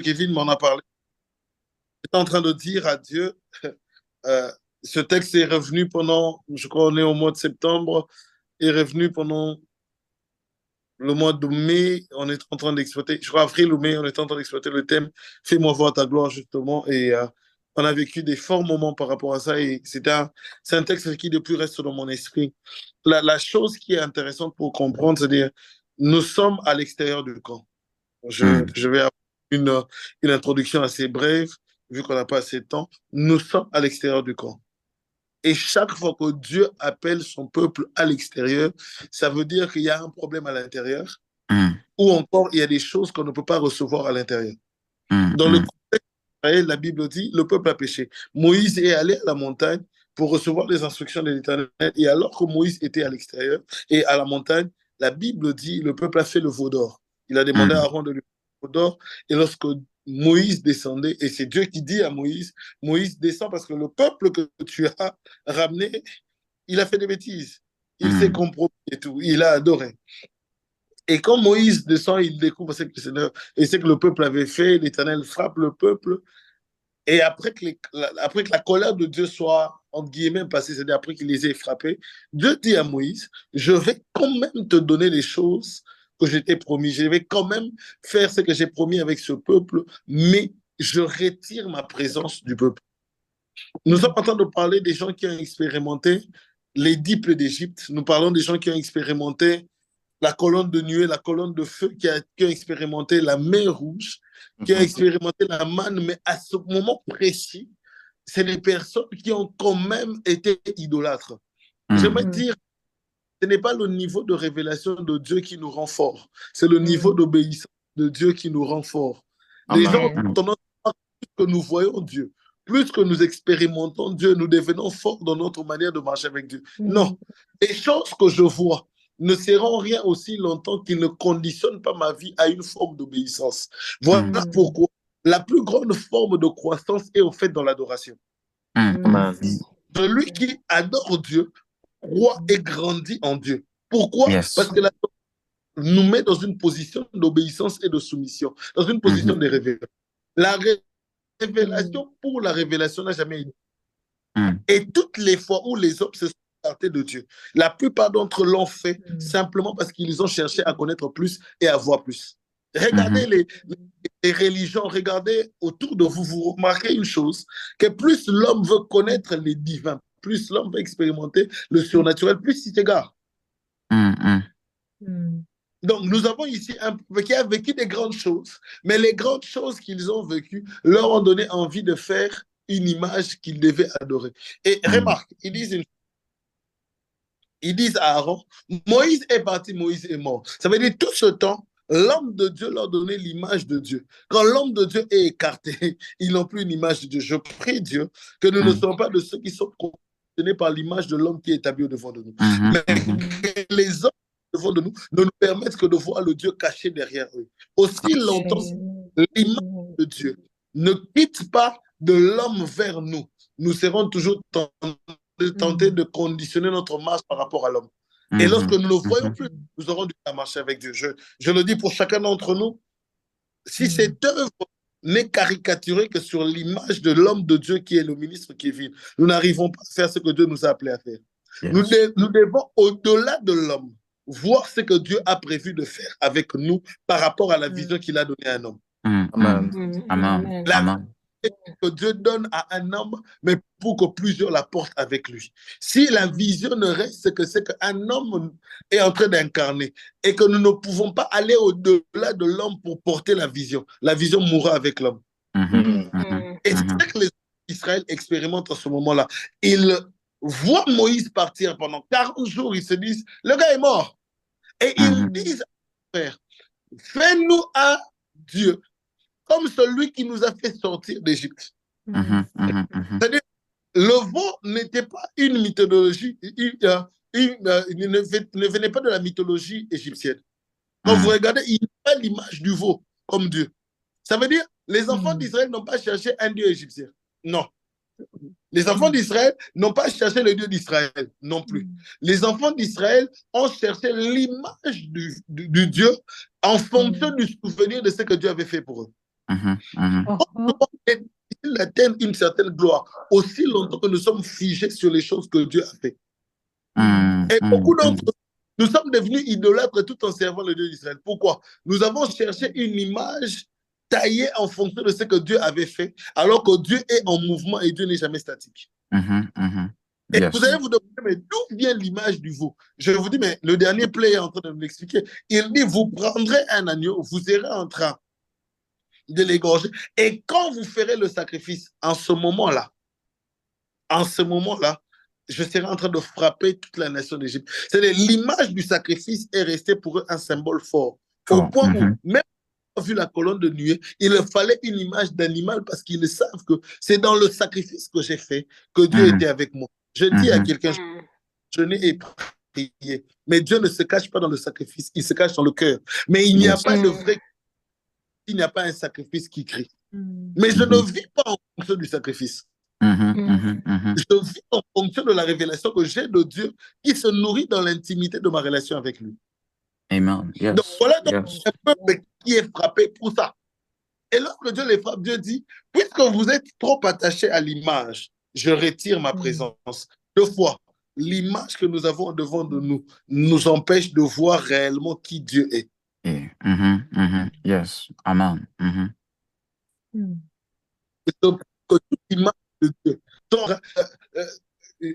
Kevin m'en a parlé. J'étais en train de dire à Dieu, euh, ce texte est revenu pendant, je crois on est au mois de septembre, est revenu pendant le mois de mai, on est en train d'exploiter, je crois avril ou mai, on est en train d'exploiter le thème Fais-moi voir ta gloire, justement. Et on a vécu des forts moments par rapport à ça. Et c'est un texte qui, depuis, reste dans mon esprit. La chose qui est intéressante pour comprendre, c'est-à-dire, nous sommes à l'extérieur du camp. Je vais avoir une introduction assez brève, vu qu'on n'a pas assez de temps. Nous sommes à l'extérieur du camp. Et chaque fois que Dieu appelle son peuple à l'extérieur, ça veut dire qu'il y a un problème à l'intérieur, ou encore il y a des choses qu'on ne peut pas recevoir à l'intérieur. Dans le contexte d'Israël, la Bible dit, le peuple a péché. Moïse est allé à la montagne pour recevoir les instructions de l'Éternel. Et alors que Moïse était à l'extérieur et à la montagne, la Bible dit, le peuple a fait le veau d'or. Il a demandé à Aaron de lui faire le veau d'or. Et lorsque Moïse descendait, et c'est Dieu qui dit à Moïse, Moïse descend parce que le peuple que tu as ramené, il a fait des bêtises. Il s'est compromis et tout. Il a adoré. Et quand Moïse descend, il découvre ce que le Seigneur, et ce que le peuple avait fait, l'Éternel frappe le peuple. Et après que la colère de Dieu soit, entre guillemets, passée, c'est-à-dire après qu'il les ait frappés, Dieu dit à Moïse, je vais quand même te donner les choses que je t'ai promis. Je vais quand même faire ce que j'ai promis avec ce peuple, mais je retire ma présence du peuple. Nous sommes en train de parler des gens qui ont expérimenté les 10 plaies d'Égypte. Nous parlons des gens qui ont expérimenté la colonne de nuée, la colonne de feu, qui a expérimenté la mer rouge, qui a expérimenté la manne, mais à ce moment précis, c'est les personnes qui ont quand même été idolâtres. J'aimerais dire, ce n'est pas le niveau de révélation de Dieu qui nous rend forts, c'est le niveau d'obéissance de Dieu qui nous rend forts. Les gens ont tendance à croire que nous voyons Dieu, plus que nous expérimentons Dieu, nous devenons forts dans notre manière de marcher avec Dieu. Non, les choses que je vois ne seront rien aussi longtemps qu'ils ne conditionnent pas ma vie à une forme d'obéissance. Voilà pourquoi la plus grande forme de croissance est au fait dans l'adoration. Celui qui adore Dieu croit et grandit en Dieu. Pourquoi? Parce que l'adoration nous met dans une position d'obéissance et de soumission, dans une position de révélation. La révélation pour la révélation n'a jamais été. Et toutes les fois où les hommes se sont écartés de Dieu, la plupart d'entre eux l'ont fait simplement parce qu'ils ont cherché à connaître plus et à voir plus. Regardez les religions, regardez autour de vous, vous remarquez une chose, que plus l'homme veut connaître les divins, plus l'homme veut expérimenter le surnaturel, plus il s'égare. Donc, nous avons ici un peuple qui a vécu des grandes choses, mais les grandes choses qu'ils ont vécues leur ont donné envie de faire une image qu'ils devaient adorer. Et remarque, ils disent à Aaron, Moïse est parti, Moïse est mort. Ça veut dire tout ce temps, l'homme de Dieu leur donnait l'image de Dieu. Quand l'homme de Dieu est écarté, ils n'ont plus une image de Dieu. Je prie Dieu que nous ne soyons pas de ceux qui sont condamnés par l'image de l'homme qui est établi au-devant de nous. Mais que les hommes devant de nous ne nous permettent que de voir le Dieu caché derrière eux. Aussi longtemps, l'image de Dieu ne quitte pas de l'homme vers nous, nous serons toujours tentés de conditionner notre marche par rapport à l'homme. Et lorsque nous ne voyons plus, nous aurons du mal à marcher avec Dieu. Je le dis pour chacun d'entre nous, si cette œuvre n'est caricaturée que sur l'image de l'homme de Dieu qui est le ministre Kevin, nous n'arrivons pas à faire ce que Dieu nous a appelé à faire. Nous devons, au-delà de l'homme, voir ce que Dieu a prévu de faire avec nous par rapport à la vision qu'il a donnée à un homme. La que Dieu donne à un homme, mais pour que plusieurs la portent avec lui. Si la vision ne reste que c'est qu'un homme est en train d'incarner et que nous ne pouvons pas aller au-delà de l'homme pour porter la vision mourra avec l'homme. Et c'est ça que les Israël expérimentent en ce moment-là. Ils voient Moïse partir pendant 40 jours, ils se disent, le gars est mort. Et ils disent, frère, fais-nous un Dieu comme celui qui nous a fait sortir d'Égypte. C'est-à-dire, le veau n'était pas une mythologie, ne venait pas de la mythologie égyptienne. Quand vous regardez, il n'y a pas l'image du veau comme Dieu. Ça veut dire, les enfants d'Israël n'ont pas cherché un Dieu égyptien. Non. Les enfants d'Israël n'ont pas cherché le Dieu d'Israël non plus. Les enfants d'Israël ont cherché l'image du Dieu en fonction du souvenir de ce que Dieu avait fait pour eux. C'est difficile d'atteindre une certaine gloire aussi longtemps que nous sommes figés sur les choses que Dieu a fait. Et beaucoup d'entre nous sommes devenus idolâtres tout en servant le Dieu d'Israël. Pourquoi? Nous avons cherché une image taillée en fonction de ce que Dieu avait fait, alors que Dieu est en mouvement et Dieu n'est jamais statique. Et vous allez vous demander, mais d'où vient l'image du veau? Je vous dis, mais le dernier play est en train de me l'expliquer. Il dit, vous prendrez un agneau, vous serez en train de l'égorger, et quand vous ferez le sacrifice, en ce moment-là, je serai en train de frapper toute la nation d'Égypte. C'est-à-dire, l'image du sacrifice est restée pour eux un symbole fort. Au point où, même vu la colonne de nuée, il leur fallait une image d'animal parce qu'ils savent que c'est dans le sacrifice que j'ai fait que Dieu était avec moi. Je dis à quelqu'un, je n'ai prié, mais Dieu ne se cache pas dans le sacrifice, il se cache dans le cœur. Mais il n'y a pas de vrai, il n'y a pas un sacrifice qui crie. Mais je ne vis pas en fonction du sacrifice. Je vis en fonction de la révélation que j'ai de Dieu qui se nourrit dans l'intimité de ma relation avec lui. Amen. Yes. Donc voilà donc un peuple qui est frappé pour ça. Et lorsque Dieu les frappe, Dieu dit, puisque vous êtes trop attachés à l'image, je retire ma présence. Deux fois, l'image que nous avons devant de nous empêche de voir réellement qui Dieu est. Yes. Amen. Que toute image de Dieu.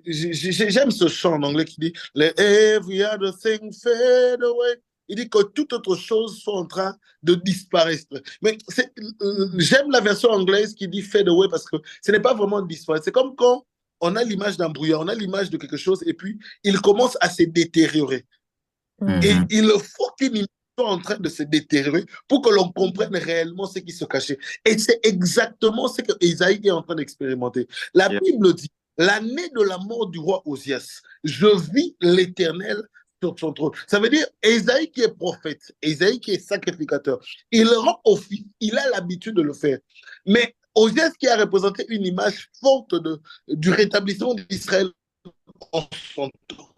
J'aime ce chant en anglais qui dit Let every other thing fade away. Il dit que toute autre chose soit en train de disparaître. Mais j'aime la version anglaise qui dit fade away parce que ce n'est pas vraiment disparaître. C'est comme quand on a l'image d'un brouillard, on a l'image de quelque chose et puis il commence à se détériorer. Et il faut qu'une image soit en train de se détériorer pour que l'on comprenne réellement ce qui se cachait. Et c'est exactement ce que Isaïe est en train d'expérimenter. La Bible dit l'année de la mort du roi Osias, je vis l'Éternel sur son trône. Ça veut dire, Isaïe qui est prophète, Isaïe qui est sacrificateur, il rend office, il a l'habitude de le faire. Mais Osias qui a représenté une image forte du rétablissement d'Israël en son temps.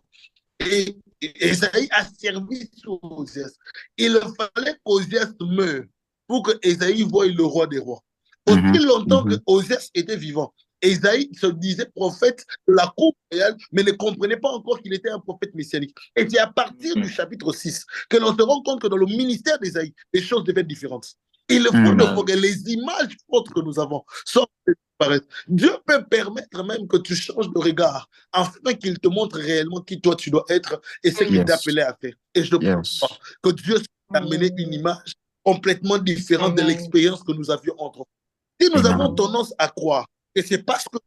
Et Isaïe a servi sur Osias. Il fallait qu'Osias meure pour que Isaïe voie le roi des rois. Aussi longtemps que Osias était vivant, Isaïe se disait prophète de la cour royale, mais ne comprenait pas encore qu'il était un prophète messianique. Et c'est à partir du chapitre 6 que l'on se rend compte que dans le ministère d'Isaïe, les choses deviennent différentes. Il faut que les images fortes que nous avons sortent de disparaître. Dieu peut permettre même que tu changes de regard afin qu'il te montre réellement qui toi tu dois être et ce qu'il t'a appelé à faire. Et je pense que Dieu t'a amené une image complètement différente de l'expérience que nous avions entre nous. Si nous avons tendance à croire que c'est parce que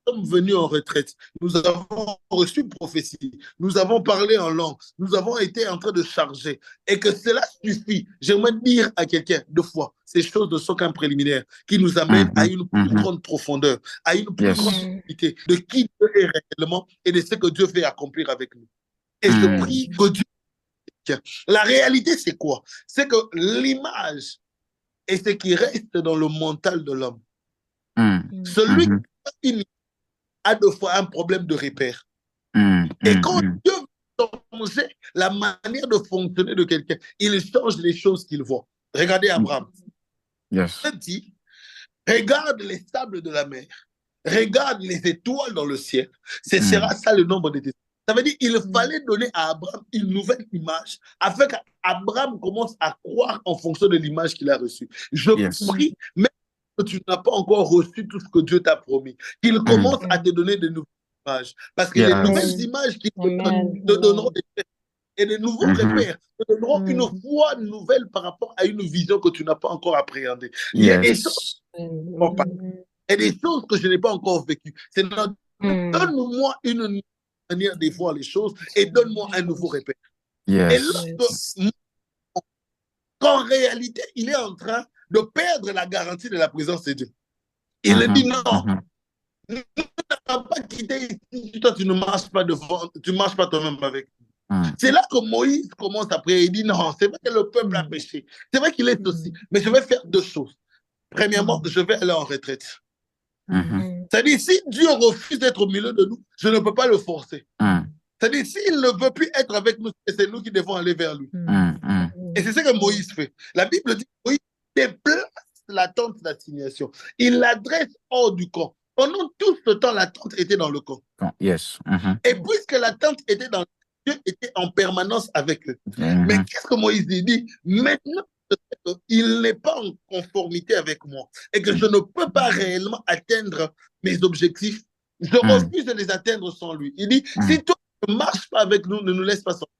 nous sommes venus en retraite, nous avons reçu une prophétie, nous avons parlé en langue, nous avons été en train de charger, et que cela suffit, j'aimerais dire à quelqu'un deux fois, ces choses ne sont qu'un préliminaire qui nous amène à une plus grande profondeur, à une plus grande unité de qui Dieu est réellement et de ce que Dieu veut accomplir avec nous. Et je prie que Dieu... La réalité, c'est quoi? C'est que l'image est ce qui reste dans le mental de l'homme. Celui qui a deux fois un problème de repère. Et quand Dieu veut changer la manière de fonctionner de quelqu'un, il change les choses qu'il voit. Regardez Abraham. Il dit, regarde les sables de la mer, regarde les étoiles dans le ciel, ce sera ça le nombre des étoiles. Ça veut dire qu'il fallait donner à Abraham une nouvelle image afin qu'Abraham commence à croire en fonction de l'image qu'il a reçue. Je prie, même que tu n'as pas encore reçu tout ce que Dieu t'a promis, qu'il commence à te donner de nouvelles images. Parce que les nouvelles images qu'il te donneront et les nouveaux repères te donneront une foi nouvelle par rapport à une vision que tu n'as pas encore appréhendée. Il y a des choses et des choses que je n'ai pas encore vécues. C'est donne-moi une manière de voir les choses et donne-moi un nouveau repère. Et qu'en réalité, il est en train de perdre la garantie de la présence de Dieu. Il dit non, ne t'as pas quitté ici, toi tu ne marches pas devant, tu ne marches pas toi-même avec nous. C'est là que Moïse commence à prier. Il dit non, c'est vrai que le peuple a péché. C'est vrai qu'il est aussi, mais je vais faire deux choses. Premièrement, je vais aller en retraite. C'est-à-dire, si Dieu refuse d'être au milieu de nous, je ne peux pas le forcer. C'est-à-dire, s'il ne veut plus être avec nous, c'est nous qui devons aller vers lui. Et c'est ce que Moïse fait. La Bible dit que Moïse déplace la tente d'assignation. Il l'adresse hors du camp. Pendant tout ce temps, la tente était dans le camp. Yes. Et puisque la tente était dans le camp, Dieu était en permanence avec eux. Mais qu'est-ce que Moïse dit? Maintenant, il n'est pas en conformité avec moi et que je ne peux pas réellement atteindre mes objectifs, je refuse de les atteindre sans lui. Il dit, si toi ne marches pas avec nous, ne nous laisse pas sortir.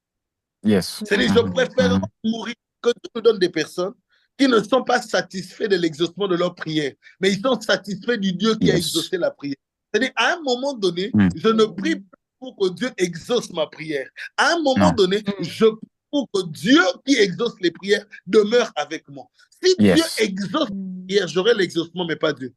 Yes. C'est-à-dire, je préfère mourir que Dieu nous donne des personnes qui ne sont pas satisfaits de l'exaucement de leur prière, mais ils sont satisfaits du Dieu qui a exaucé la prière. C'est-à-dire, à un moment donné, je ne prie pas pour que Dieu exauce ma prière. À un moment donné, je prie pour que Dieu qui exauce les prières demeure avec moi. Si Dieu exauce les prières, j'aurai l'exaucement, mais pas Dieu.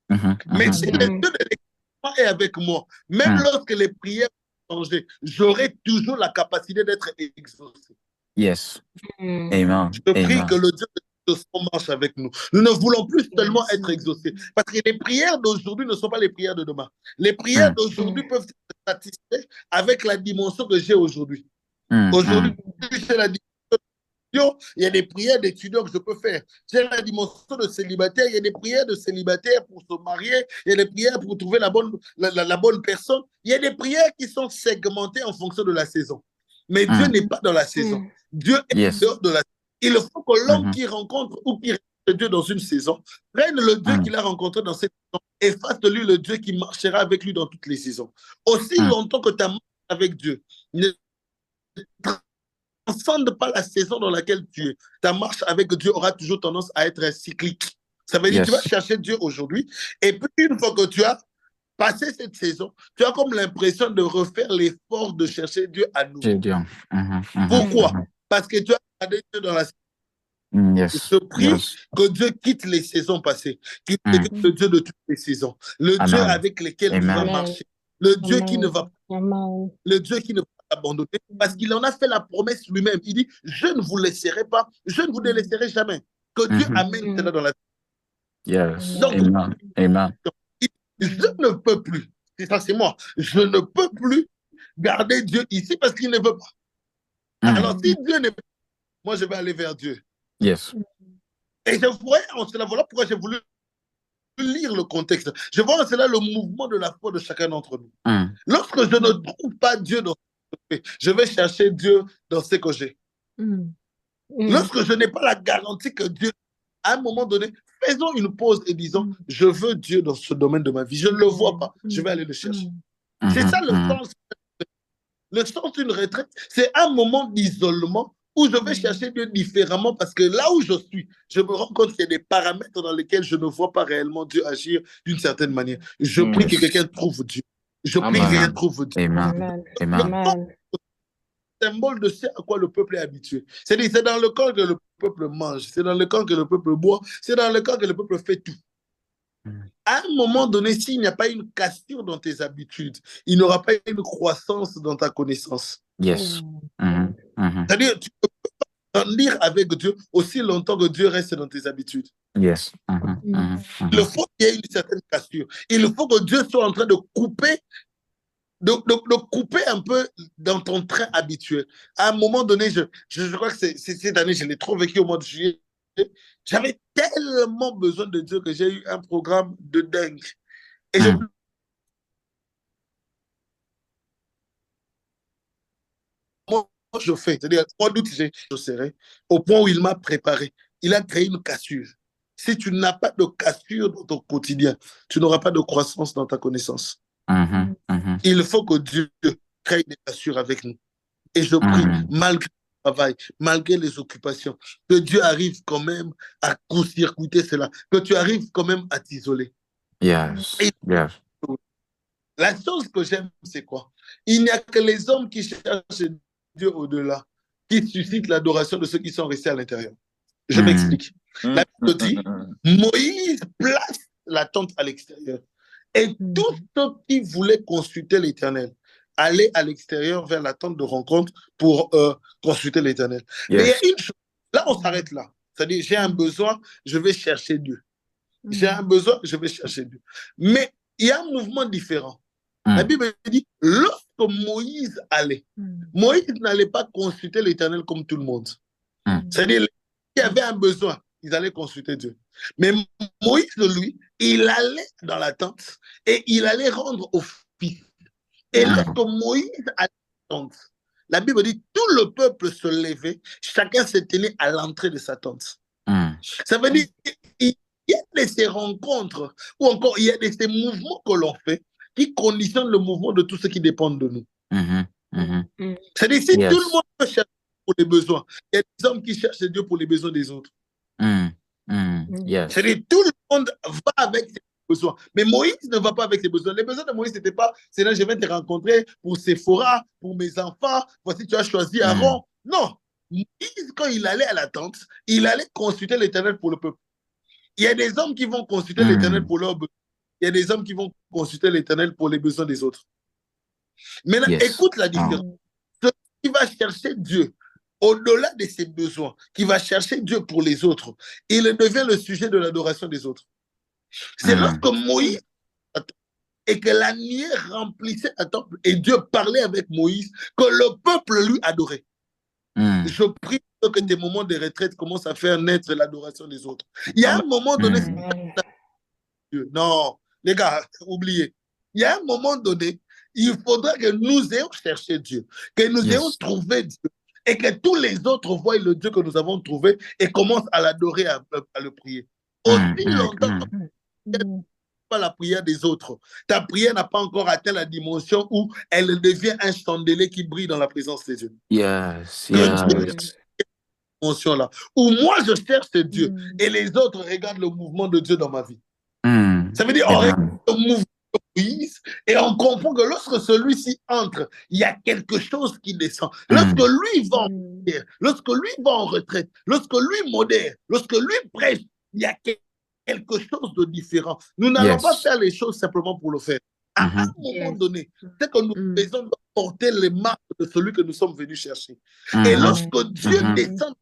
Mais si le Dieu de l'exaucement est avec moi, même lorsque les prières vont changer, j'aurai toujours la capacité d'être exaucé. Yes. Amen. Je prie que le Dieu de l'exaucement marche avec nous. Nous ne voulons plus seulement être exaucés. Parce que les prières d'aujourd'hui ne sont pas les prières de demain. Les prières d'aujourd'hui peuvent être satisfaites avec la dimension que j'ai aujourd'hui. Aujourd'hui, j'ai la dimension, il y a des prières d'étudiants que je peux faire. J'ai la dimension de célibataire, il y a des prières de célibataire pour se marier, il y a des prières pour trouver la bonne personne. Il y a des prières qui sont segmentées en fonction de la saison. Mais Dieu n'est pas dans la saison. Dieu est dehors de la saison. Il faut que l'homme qui rencontre ou qui rencontre Dieu dans une saison prenne le Dieu qu'il a rencontré dans cette saison et fasse de lui le Dieu qui marchera avec lui dans toutes les saisons. Aussi longtemps que ta marche avec Dieu ne transcende pas la saison dans laquelle tu es, ta marche avec Dieu aura toujours tendance à être cyclique. Ça veut dire que tu vas chercher Dieu aujourd'hui et puis une fois que tu as passé cette saison, tu as comme l'impression de refaire l'effort de chercher Dieu à nouveau. Pourquoi? Parce que tu as regardé Dieu dans la saison. Je prie que Dieu quitte les saisons passées, qu'il quitte le Dieu de toutes les saisons, le Dieu avec lequel tu vas marcher, le Dieu qui ne va pas, le Dieu qui ne va pas abandonner, parce qu'il en a fait la promesse lui-même. Il dit, je ne vous laisserai pas, je ne vous délaisserai jamais. Que Dieu amène cela dans la Yes. Donc, Amen. je ne peux plus, c'est ça, c'est moi, je ne peux plus garder Dieu ici parce qu'il ne veut pas. Alors, si Dieu n'est pas, moi, je vais aller vers Dieu. Yes. Et je vois en cela, voilà pourquoi j'ai voulu lire le contexte. Je vois en cela le mouvement de la foi de chacun d'entre nous. Lorsque je ne trouve pas Dieu dans ce que je fais, je vais chercher Dieu dans ce que j'ai. Lorsque je n'ai pas la garantie que Dieu, à un moment donné, faisons une pause et disons, je veux Dieu dans ce domaine de ma vie. Je ne le vois pas, je vais aller le chercher. C'est ça le sens. Le sens d'une retraite, c'est un moment d'isolement où je vais chercher Dieu différemment parce que là où je suis, je me rends compte qu'il y a des paramètres dans lesquels je ne vois pas réellement Dieu agir d'une certaine manière. Je prie que quelqu'un trouve Dieu. Je prie que quelqu'un trouve Dieu. Amen. Le symbole de ce à quoi le peuple est habitué. C'est-à-dire, c'est dans le camp que le peuple mange, c'est dans le camp que le peuple boit, c'est dans le camp que le peuple fait tout. À un moment donné, s'il n'y a pas une cassure dans tes habitudes, il n'y aura pas une croissance dans ta connaissance. Yes. C'est-à-dire, tu peux pas grandir avec Dieu aussi longtemps que Dieu reste dans tes habitudes. Yes. Il faut qu'il y ait une certaine cassure. Il faut que Dieu soit en train de couper, de couper un peu dans ton train habituel. À un moment donné, je crois que cette année, je l'ai trop vécu au mois de juillet. J'avais tellement besoin de Dieu que j'ai eu un programme de dingue. Et moi, je fais. C'est-à-dire, 3 août, je serai au point où il m'a préparé. Il a créé une cassure. Si tu n'as pas de cassure dans ton quotidien, tu n'auras pas de croissance dans ta connaissance. Il faut que Dieu crée des cassures avec nous. Et je prie, malgré le travail, malgré les occupations, que Dieu arrive quand même à court-circuiter cela, que tu arrives quand même à t'isoler. Yes. La chose que j'aime, c'est quoi? Il n'y a que les hommes qui cherchent Dieu au-delà, qui suscitent l'adoration de ceux qui sont restés à l'intérieur. Je m'explique. La Bible dit, Moïse place la tente à l'extérieur. Et tous ceux qui voulaient consulter l'Éternel allaient à l'extérieur vers la tente de rencontre pour consulter l'Éternel. Mais il y a une chose, là on s'arrête là. C'est-à-dire, j'ai un besoin, je vais chercher Dieu. J'ai un besoin, je vais chercher Dieu. Mais il y a un mouvement différent. La Bible dit, lorsque Moïse allait, Moïse n'allait pas consulter l'Éternel comme tout le monde. C'est-à-dire, il y avait un besoin, ils allaient consulter Dieu. Mais Moïse, lui, il allait dans la tente et il allait rendre office. Et lorsque Moïse allait dans la tente, la Bible dit tout le peuple se levait, chacun se tenait à l'entrée de sa tente. Ça veut dire qu'il y a de ces rencontres ou encore il y a de ces mouvements que l'on fait qui conditionnent le mouvement de tout ce qui dépend de nous. C'est-à-dire si tout le monde peut chercher pour les besoins, il y a des hommes qui cherchent Dieu pour les besoins des autres. C'est-à-dire tout le monde va avec ses besoins. Mais Moïse ne va pas avec ses besoins. Les besoins de Moïse, c'était pas, Seigneur, je vais te rencontrer pour Séphora, pour mes enfants, voici tu as choisi Aaron. Non. Moïse, quand il allait à la tente, il allait consulter l'Éternel pour le peuple. Il y a des hommes qui vont consulter l'Éternel pour leurs besoins. Il y a des hommes qui vont consulter l'Éternel pour les besoins des autres. Maintenant, écoute la différence. Celui qui va chercher Dieu au-delà de ses besoins, qui va chercher Dieu pour les autres, il devient le sujet de l'adoration des autres. C'est lorsque Moïse et que la nuée remplissait un temple et Dieu parlait avec Moïse que le peuple lui adorait. Je prie que des moments de retraite commencent à faire naître l'adoration des autres. Il y a un moment donné, non, les gars, oubliez. Il y a un moment donné, il faudra que nous ayons cherché Dieu, que nous ayons trouvé Dieu et que tous les autres voient le Dieu que nous avons trouvé et commencent à l'adorer, à le prier. Aussi longtemps que pas la prière des autres, ta prière n'a pas encore atteint la dimension où elle devient un chandelier qui brille dans la présence de Dieu. Dimension-là, où moi je cherche Dieu et les autres regardent le mouvement de Dieu dans ma vie. Ça veut dire on regarde le mouvement de Moïse et on comprend que lorsque celui-ci entre, il y a quelque chose qui descend. Lorsque lui va en prière, lorsque lui va en retraite, lorsque lui modère, lorsque lui prêche, il y a quelque chose de différent. Nous n'allons pas faire les choses simplement pour le faire. À un moment donné, c'est que nous devons porter les marques de celui que nous sommes venus chercher. Et lorsque Dieu descend,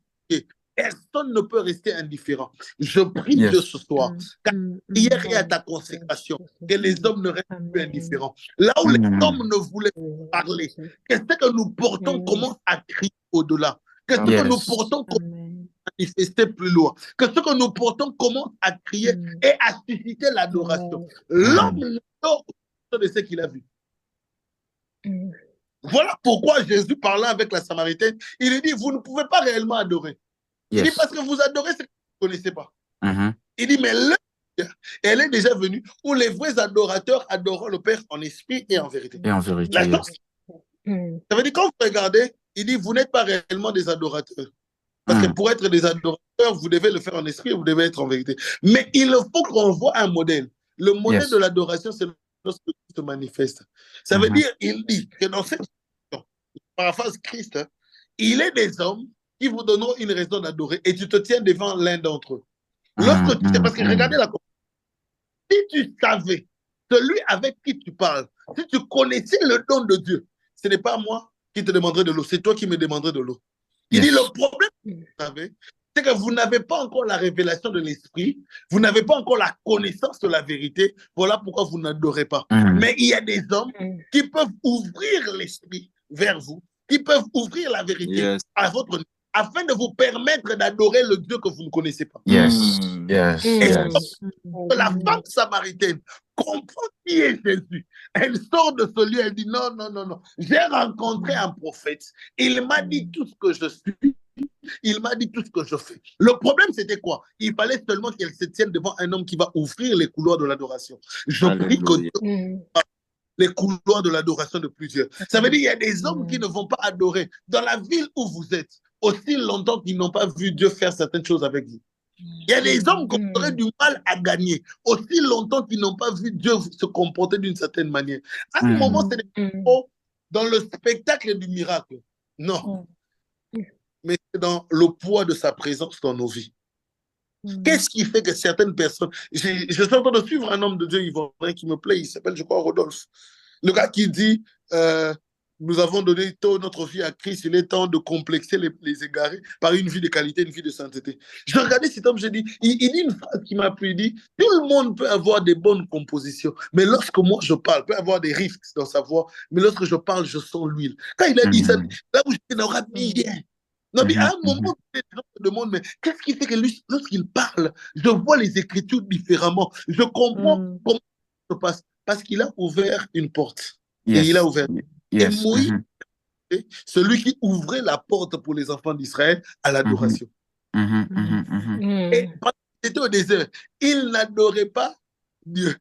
personne ne peut rester indifférent. Je prie Dieu ce soir, car hier et à ta consécration, que les hommes ne restent plus indifférents. Là où les hommes ne voulaient pas parler, que ce que nous portons commence à crier au-delà. Que ce que nous portons commence à manifester plus loin. Que ce que nous portons commence à crier et à susciter l'adoration. L'homme ne dort de ce qu'il a vu. Voilà pourquoi Jésus, parlant avec la Samaritaine, il lui dit, vous ne pouvez pas réellement adorer. Il dit, parce que vous adorez ce que vous ne connaissez pas. Il dit, mais l'heure, elle est déjà venue où les vrais adorateurs adorent le Père en esprit et en vérité. Et en vérité. La chose, ça veut dire, quand vous regardez, il dit, vous n'êtes pas réellement des adorateurs. Parce que pour être des adorateurs, vous devez le faire en esprit et vous devez être en vérité. Mais il faut qu'on voit un modèle. Le modèle de l'adoration, c'est lorsque Dieu se manifeste. Ça veut dire, il dit que dans cette paraphrase Christ, il est des hommes qui vous donneront une raison d'adorer et tu te tiens devant l'un d'entre eux. Lorsque tu sais, parce que regardez la si tu savais celui avec qui tu parles, si tu connaissais le don de Dieu, ce n'est pas moi qui te demanderai de l'eau, c'est toi qui me demanderais de l'eau. Il dit le problème que vous avez, c'est que vous n'avez pas encore la révélation de l'esprit, vous n'avez pas encore la connaissance de la vérité, voilà pourquoi vous n'adorez pas. Mais il y a des hommes qui peuvent ouvrir l'esprit vers vous, qui peuvent ouvrir la vérité à votre niveau, afin de vous permettre d'adorer le Dieu que vous ne connaissez pas. Et la femme samaritaine comprend qui est Jésus. Elle sort de ce lieu, elle dit non, non, non, non. J'ai rencontré un prophète. Il m'a dit tout ce que je suis. Il m'a dit tout ce que je fais. Le problème, c'était quoi? Il fallait seulement qu'elle se tienne devant un homme qui va ouvrir les couloirs de l'adoration. Je prie que Dieu les couloirs de l'adoration de plusieurs. Ça veut dire qu'il y a des hommes qui ne vont pas adorer dans la ville où vous êtes, aussi longtemps qu'ils n'ont pas vu Dieu faire certaines choses avec vous. Il y a des hommes qui auraient du mal à gagner, aussi longtemps qu'ils n'ont pas vu Dieu se comporter d'une certaine manière. À un moment, c'est dans le spectacle du miracle. Non. Mais c'est dans le poids de sa présence dans nos vies. Qu'est-ce qui fait que certaines personnes... Je suis en train de suivre un homme de Dieu ivoirien qui me plaît, il s'appelle, je crois, Rodolphe. Le gars qui dit, nous avons donné toute notre vie à Christ, il est temps de complexer les égarés par une vie de qualité, une vie de sainteté. Je regardais cet homme, je dis, il dit une phrase qui m'a plu, il dit, tout le monde peut avoir des bonnes compositions, mais lorsque moi je parle, peut avoir des rifts dans sa voix, mais lorsque je parle, je sens l'huile. Quand il a dit ça, là où j'étais, n'aura bien. Non, mais à un moment, les gens se demandent, mais qu'est-ce qui fait que lui, lorsqu'il parle, je vois les Écritures différemment. Je comprends comment ça se passe. Parce qu'il a ouvert une porte. Et il a ouvert. Et Moïse, celui qui ouvrait la porte pour les enfants d'Israël à l'adoration. Et quand ils étaient au désert, ils n'adoraient pas Dieu.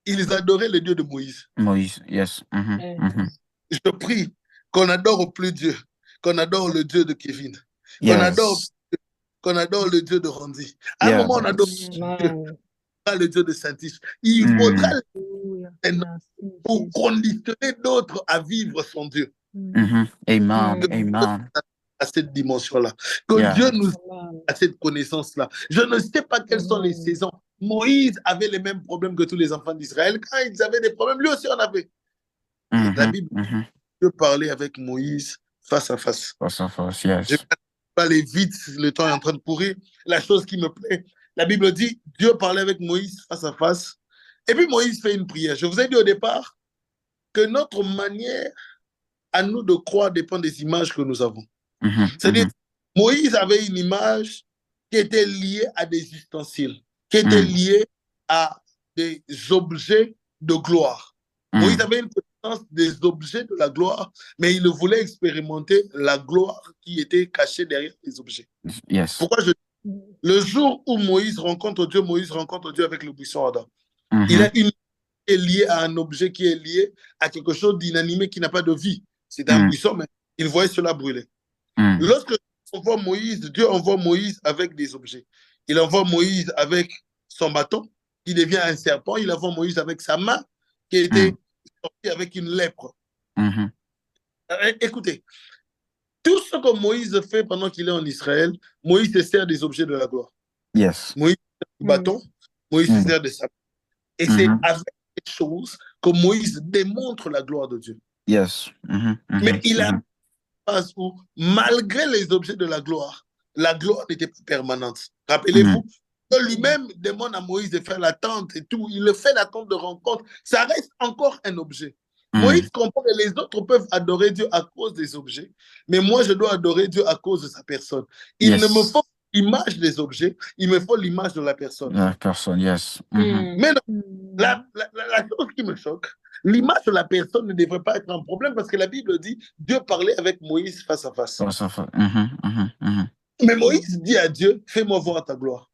Ils adoraient le Dieu de Moïse. Moïse, yes. Je prie qu'on adore plus Dieu, qu'on adore le Dieu de Kevin, qu'on adore le Dieu de Randy. À un moment, on adore le Dieu de Saint-Ish. Il faudra pour conditionner d'autres à vivre son Dieu. Amen. À cette dimension-là. Que Dieu nous a cette connaissance-là. Je ne sais pas quelles sont les saisons. Moïse avait les mêmes problèmes que tous les enfants d'Israël. Quand ils avaient des problèmes, lui aussi en avait. La Bible, Dieu parlait avec Moïse face à face. Face à face, yes. Je ne vais pas aller vite, le temps est en train de courir. La chose qui me plaît, la Bible dit, Dieu parlait avec Moïse face à face. Et puis Moïse fait une prière. Je vous ai dit au départ que notre manière à nous de croire dépend des images que nous avons. C'est-à-dire, Moïse avait une image qui était liée à des ustensiles, qui était liée à des objets de gloire. Moïse avait une connaissance des objets de la gloire, mais il voulait expérimenter la gloire qui était cachée derrière les objets. Yes. Pourquoi je dis, le jour où Moïse rencontre Dieu avec le buisson ardent. Il a une qui est liée à un objet qui est lié à quelque chose d'inanimé qui n'a pas de vie. C'est un buisson, mais il voyait cela brûler. Lorsque Dieu envoie Moïse avec des objets. Il envoie Moïse avec son bâton, qui devient un serpent. Il envoie Moïse avec sa main, qui était sortie avec une lèpre. Écoutez, tout ce que Moïse fait pendant qu'il est en Israël, Moïse se sert des objets de la gloire. Yes. Moïse se sert du bâton, Moïse se sert de sa main. Et c'est avec ces choses que Moïse démontre la gloire de Dieu. Yes. Mais il a phase où, malgré les objets de la gloire n'était pas permanente. Rappelez-vous que lui-même demande à Moïse de faire la tente et tout. Il le fait, la tente de rencontre. Ça reste encore un objet. Moïse comprend que les autres peuvent adorer Dieu à cause des objets, mais moi, je dois adorer Dieu à cause de sa personne. Il ne me faut l'image des objets, il me faut l'image de la personne. La personne, yes. Mais non, la chose qui me choque, l'image de la personne ne devrait pas être un problème parce que la Bible dit Dieu parlait avec Moïse face à face. Mais Moïse dit à Dieu, fais-moi voir ta gloire.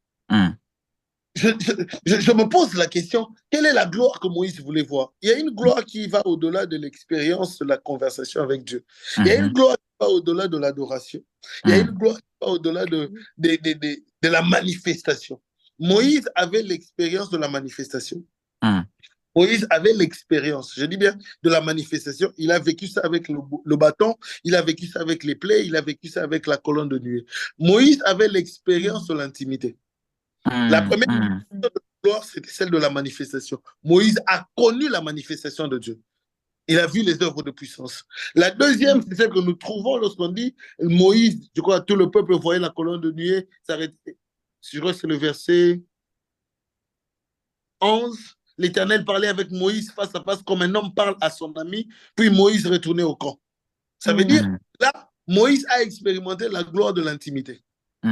Je me pose la question, quelle est la gloire que Moïse voulait voir? Il y a une gloire qui va au-delà de l'expérience de la conversation avec Dieu. Il y a une gloire qui va au-delà de l'adoration. Il y a une gloire qui va au-delà de la manifestation. Moïse avait l'expérience de la manifestation. Moïse avait l'expérience, je dis bien, de la manifestation. Il a vécu ça avec le bâton, il a vécu ça avec les plaies, il a vécu ça avec la colonne de nuée. Moïse avait l'expérience de l'intimité. La première gloire, c'était celle de la manifestation. Moïse a connu la manifestation de Dieu. Il a vu les œuvres de puissance. La deuxième, c'est celle que nous trouvons lorsqu'on dit Moïse, je crois, tout le peuple voyait la colonne de nuée s'arrêter. Je crois que c'est le verset 11. L'Éternel parlait avec Moïse face à face comme un homme parle à son ami, puis Moïse retournait au camp. Ça veut dire, là, Moïse a expérimenté la gloire de l'intimité. Je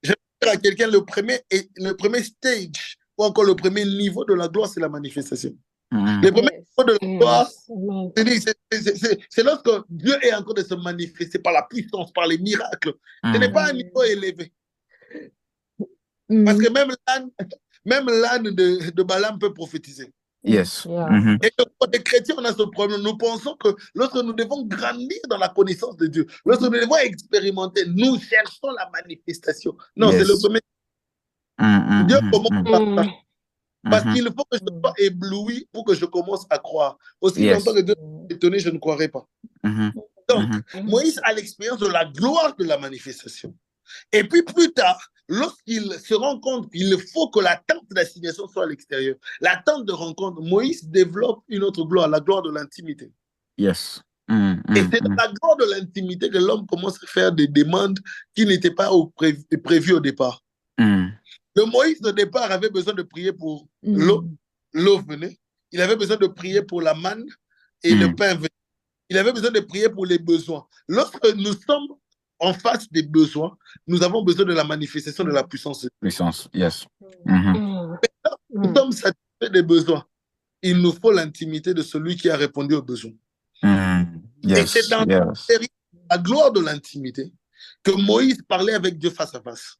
vais dire à quelqu'un, le premier stage, ou encore le premier niveau de la gloire, c'est la manifestation. Le premier niveau de la gloire, c'est lorsque Dieu est en train de se manifester par la puissance, par les miracles. Ce n'est pas un niveau élevé. Parce que même l'âne de Balaam peut prophétiser. Yes. Et pour les chrétiens, on a ce problème. Nous pensons que lorsque nous devons grandir dans la connaissance de Dieu, lorsque nous devons expérimenter, nous cherchons la manifestation. Non, c'est le premier. Dieu commence par ça. Parce qu'il faut que je sois ébloui pour que je commence à croire. Aussi longtemps que Dieu est étonné, je ne croirai pas. Donc, Moïse a l'expérience de la gloire de la manifestation. Et puis plus tard, lorsqu'il se rend compte qu'il faut que la tente d'assignation soit à l'extérieur, la tente de rencontre, Moïse développe une autre gloire, la gloire de l'intimité. Yes. Et c'est dans la gloire de l'intimité que l'homme commence à faire des demandes qui n'étaient pas prévues au départ. Le Moïse de départ avait besoin de prier pour l'eau. L'eau venait. Il avait besoin de prier pour la manne et le pain venait. Il avait besoin de prier pour les besoins. Lorsque nous sommes en face des besoins, nous avons besoin de la manifestation de la puissance de Dieu. Puissance. Yes. Mhm. Nous sommes satisfaits des besoins. Il nous faut l'intimité de celui qui a répondu aux besoins. Et c'est Yes. dans Yes. la gloire de l'intimité que Moïse parlait avec Dieu face à face.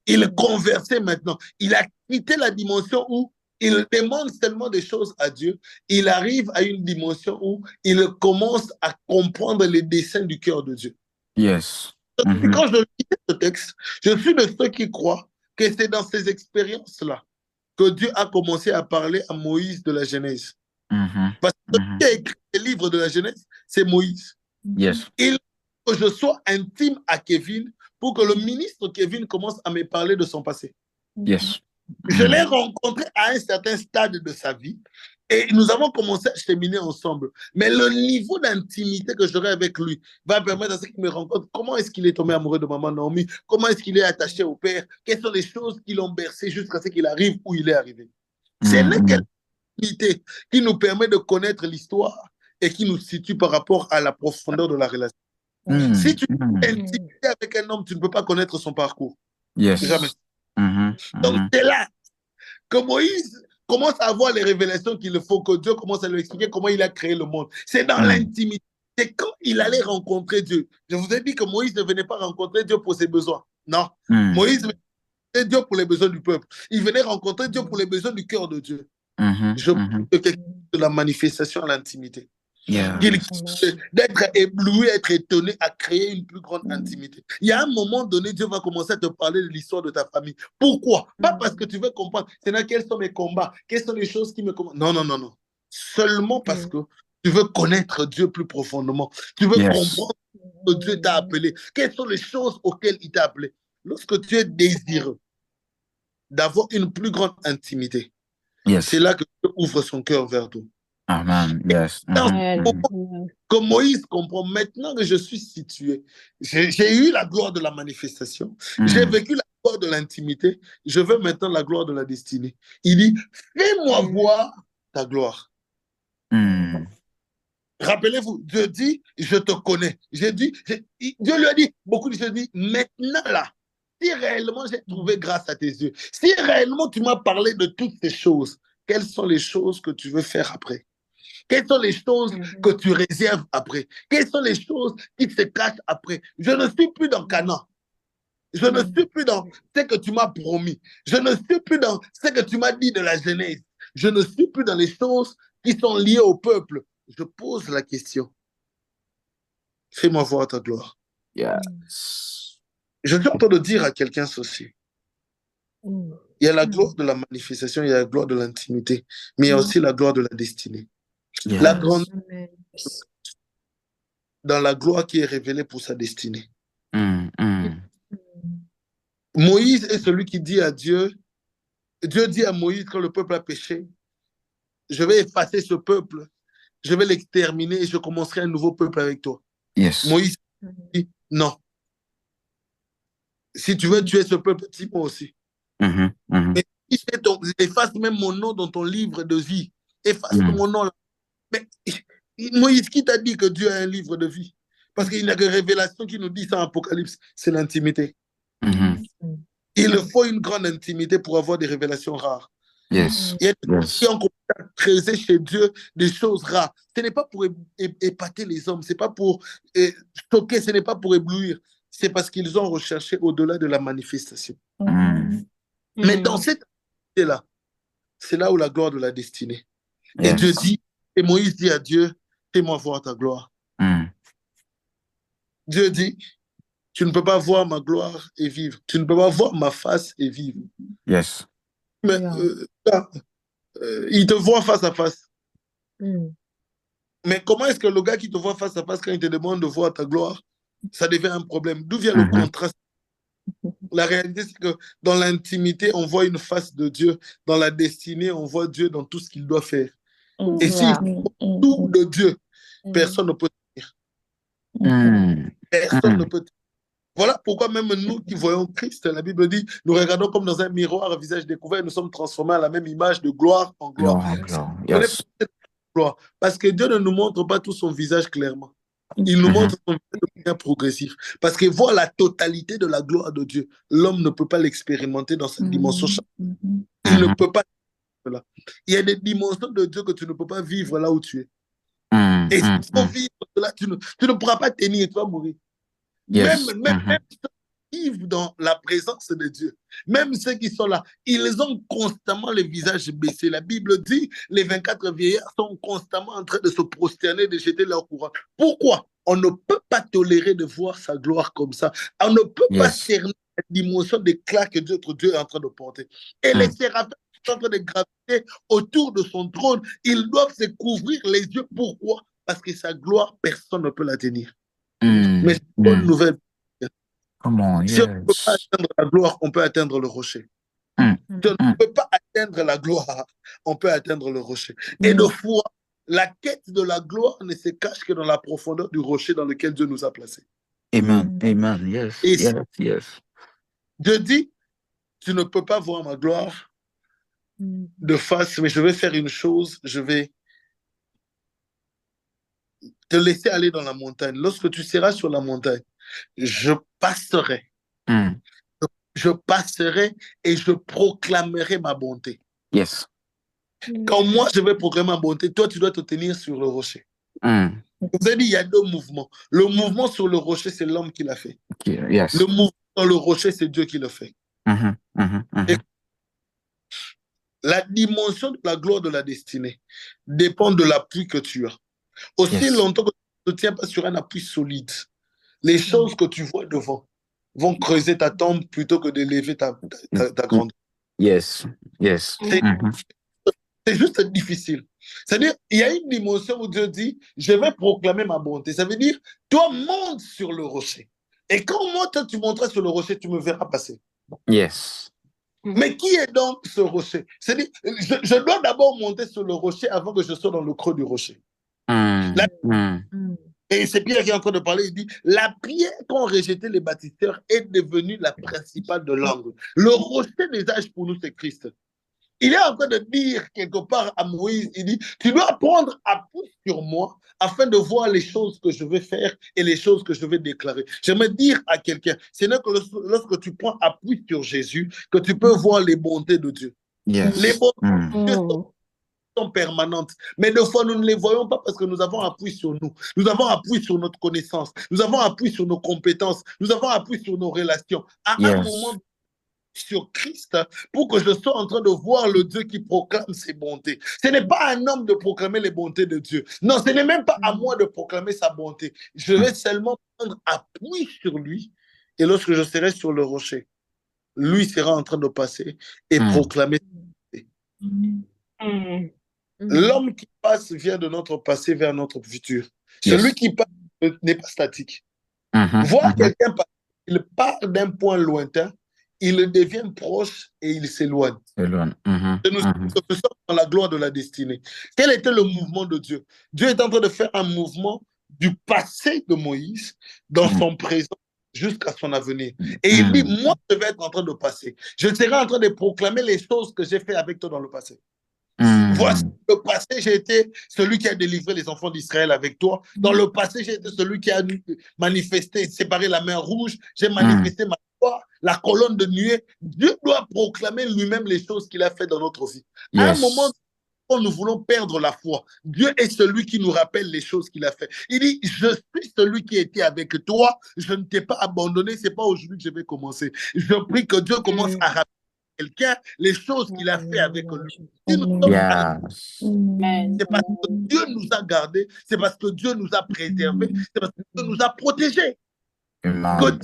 Il conversait maintenant. Il a quitté la dimension où il demande seulement des choses à Dieu. Il arrive à une dimension où il commence à comprendre les desseins du cœur de Dieu. Yes. Quand je lis ce texte, je suis de ceux qui croient que c'est dans ces expériences-là que Dieu a commencé à parler à Moïse de la Genèse. Parce que celui qui a écrit les livres de la Genèse, c'est Moïse. Yes. Il faut que je sois intime à Kevin pour que le ministre Kevin commence à me parler de son passé. Yes. Je l'ai rencontré à un certain stade de sa vie et nous avons commencé à cheminer ensemble. Mais le niveau d'intimité que j'aurai avec lui va permettre à ce qu'il me rencontre. Comment est-ce qu'il est tombé amoureux de maman Naomi? Comment est-ce qu'il est attaché au père? Quelles sont les choses qui l'ont bercé jusqu'à ce qu'il arrive où il est arrivé? C'est là quelle intimité qui nous permet de connaître l'histoire et qui nous situe par rapport à la profondeur de la relation. Si tu es intimité avec un homme, tu ne peux pas connaître son parcours. Yes. Jamais. Donc c'est là que Moïse commence à avoir les révélations qu'il faut, que Dieu commence à lui expliquer comment il a créé le monde. C'est dans l'intimité. C'est quand il allait rencontrer Dieu. Je vous ai dit que Moïse ne venait pas rencontrer Dieu pour ses besoins. Non. Moïse venait Dieu pour les besoins du peuple. Il venait rencontrer Dieu pour les besoins du cœur de Dieu. Je parle de la manifestation à l'intimité. D'être ébloui, être étonné, à créer une plus grande intimité. Il y a un moment donné, Dieu va commencer à te parler de l'histoire de ta famille. Pourquoi? Pas parce que tu veux comprendre. C'est là quels sont mes combats, quelles sont les choses qui me commandent. Non, non, non, non. Seulement parce que tu veux connaître Dieu plus profondément. Tu veux comprendre que Dieu t'a appelé. Quelles sont les choses auxquelles il t'a appelé. Lorsque tu es désireux d'avoir une plus grande intimité, c'est là que Dieu ouvre son cœur vers toi. Amen. Yes. Que Moïse comprend maintenant que je suis situé. J'ai eu la gloire de la manifestation. J'ai vécu la gloire de l'intimité. Je veux maintenant la gloire de la destinée. Il dit, fais-moi voir ta gloire. Rappelez-vous, Dieu dit, je te connais. Dieu lui a dit, beaucoup de choses dit, maintenant là, si réellement j'ai trouvé grâce à tes yeux, si réellement tu m'as parlé de toutes ces choses, quelles sont les choses que tu veux faire après? Quelles sont les choses que tu réserves après? Quelles sont les choses qui se cachent après? Je ne suis plus dans Canaan. Je ne suis plus dans ce que tu m'as promis. Je ne suis plus dans ce que tu m'as dit de la Genèse. Je ne suis plus dans les choses qui sont liées au peuple. Je pose la question. Fais-moi voir ta gloire. Yes. Je suis en train de dire à quelqu'un ceci. Il y a la gloire de la manifestation, il y a la gloire de l'intimité, mais il y a aussi la gloire de la destinée. Yes. La grande dans la gloire qui est révélée pour sa destinée. Moïse est celui qui dit à Dieu, Dieu dit à Moïse quand le peuple a péché, je vais effacer ce peuple, je vais l'exterminer et je commencerai un nouveau peuple avec toi. Yes. Moïse dit non. Si tu veux tuer ce peuple, dis-moi aussi. Mais efface même mon nom dans ton livre de vie. Efface mon nom là. Mais Moïse, qui t'a dit que Dieu a un livre de vie? Parce qu'il n'y a que révélation qui nous dit ça en Apocalypse, c'est l'intimité. Il faut une grande intimité pour avoir des révélations rares. Yes. Il y a des gens qui ont commencé à creuser chez Dieu des choses rares. Ce n'est pas pour épater les hommes, ce n'est pas pour choquer, ce n'est pas pour éblouir. C'est parce qu'ils ont recherché au-delà de la manifestation. Mais dans cette là, c'est là où la gloire de la destinée. Et Dieu dit, et Moïse dit à Dieu, fais-moi voir ta gloire. Dieu dit, tu ne peux pas voir ma gloire et vivre. Tu ne peux pas voir ma face et vivre. Yes. Mais il te voit face à face. Mais comment est-ce que le gars qui te voit face à face, quand il te demande de voir ta gloire, ça devient un problème? D'où vient le contraste? La réalité, c'est que dans l'intimité, on voit une face de Dieu. Dans la destinée, on voit Dieu dans tout ce qu'il doit faire. Et s'il faut tout de Dieu, personne ne peut tenir. Personne ne peut tenir. Voilà pourquoi même nous qui voyons Christ, la Bible dit, nous regardons comme dans un miroir à visage découvert, nous sommes transformés à la même image de gloire en gloire. Yes. gloire. Parce que Dieu ne nous montre pas tout son visage clairement. Il nous montre son visage de manière progressive. Parce que voir la totalité de la gloire de Dieu, l'homme ne peut pas l'expérimenter dans cette dimension. Il ne peut pas. Là. Il y a des dimensions de Dieu que tu ne peux pas vivre là où tu es. Et si tu veux vivre là, tu ne pourras pas tenir, tu vas mourir. Yes. Même ceux qui vivent dans la présence de Dieu, même ceux qui sont là, ils ont constamment le visage baissé. La Bible dit, les 24 vieillards sont constamment en train de se prosterner, de jeter leur couronne. Pourquoi? On ne peut pas tolérer de voir sa gloire comme ça. On ne peut pas cerner la dimension d'éclat que notre Dieu est en train de porter. Et les séraphins sont en train de graviter autour de son trône. Ils doivent se couvrir les yeux. Pourquoi? Parce que sa gloire, personne ne peut la tenir. Mais c'est une bonne nouvelle. Si on ne peut pas atteindre la gloire, on peut atteindre le rocher. Si on ne peut pas atteindre la gloire, on peut atteindre le rocher. Et de fois, la quête de la gloire ne se cache que dans la profondeur du rocher dans lequel Dieu nous a placés. Amen. Amen. Yes. Et Yes. Dieu dit, tu ne peux pas voir ma gloire de face, mais je vais faire une chose, je vais te laisser aller dans la montagne. Lorsque tu seras sur la montagne, je passerai. Je passerai et je proclamerai ma bonté. Yes. Quand moi, je vais proclamer ma bonté, toi, tu dois te tenir sur le rocher. Je vous ai dit, il y a deux mouvements. Le mouvement sur le rocher, c'est l'homme qui l'a fait. Yes. Le mouvement sur le rocher, c'est Dieu qui le fait. Et la dimension de la gloire de la destinée dépend de l'appui que tu as. Aussi longtemps que tu ne te tiens pas sur un appui solide, les choses que tu vois devant vont creuser ta tombe plutôt que d'élever ta grandeur. Yes. C'est juste difficile. C'est-à-dire, il y a une dimension où Dieu dit, je vais proclamer ma bonté. Ça veut dire, toi, monte sur le rocher. Et quand moi, toi, tu monteras sur le rocher, tu me verras passer. Yes. Mais qui est donc ce rocher? C'est-à-dire, je dois d'abord monter sur le rocher avant que je sois dans le creux du rocher. Et c'est Pierre qui est en train de parler, il dit, la pierre qu'ont rejeté les bâtisseurs est devenue la principale de l'angle. Le rocher des âges pour nous, c'est Christ. Il est en train de dire quelque part à Moïse, il dit, tu dois prendre appui sur moi afin de voir les choses que je vais faire et les choses que je vais déclarer. J'aimerais dire à quelqu'un, c'est que lorsque tu prends appui sur Jésus, que tu peux voir les bontés de Dieu. Yes. Les bontés de Dieu sont permanentes, mais des fois nous ne les voyons pas parce que nous avons appui sur nous. Nous avons appui sur notre connaissance, nous avons appui sur nos compétences, nous avons appui sur nos relations. À un moment sur Christ pour que je sois en train de voir le Dieu qui proclame ses bontés. Ce n'est pas à un homme de proclamer les bontés de Dieu. Non, ce n'est même pas à moi de proclamer sa bonté. Je vais seulement prendre appui sur lui et lorsque je serai sur le rocher, lui sera en train de passer et proclamer sa bonté. L'homme qui passe vient de notre passé vers notre futur. Celui qui passe n'est pas statique. Voir quelqu'un passer, il part d'un point lointain, il devient proche et il s'éloigne. Nous sommes dans la gloire de la destinée. Quel était le mouvement de Dieu? Dieu est en train de faire un mouvement du passé de Moïse dans son présent jusqu'à son avenir. Et il dit, moi, je vais être en train de passer. Je serai en train de proclamer les choses que j'ai fait avec toi dans le passé. Voici le passé, j'ai été celui qui a délivré les enfants d'Israël avec toi. Dans le passé, j'ai été celui qui a manifesté, séparé la mer rouge. J'ai manifesté ma foi, la colonne de nuée. Dieu doit proclamer lui-même les choses qu'il a fait dans notre vie. À un moment où nous voulons perdre la foi, Dieu est celui qui nous rappelle les choses qu'il a fait. Il dit, je suis celui qui était avec toi. Je ne t'ai pas abandonné. Ce n'est pas aujourd'hui que je vais commencer. Je prie que Dieu commence à rappeler quelqu'un les choses qu'il a fait avec lui. Si nous sommes c'est parce que Dieu nous a gardés, c'est parce que Dieu nous a préservés, c'est parce que Dieu nous a protégés. Amen.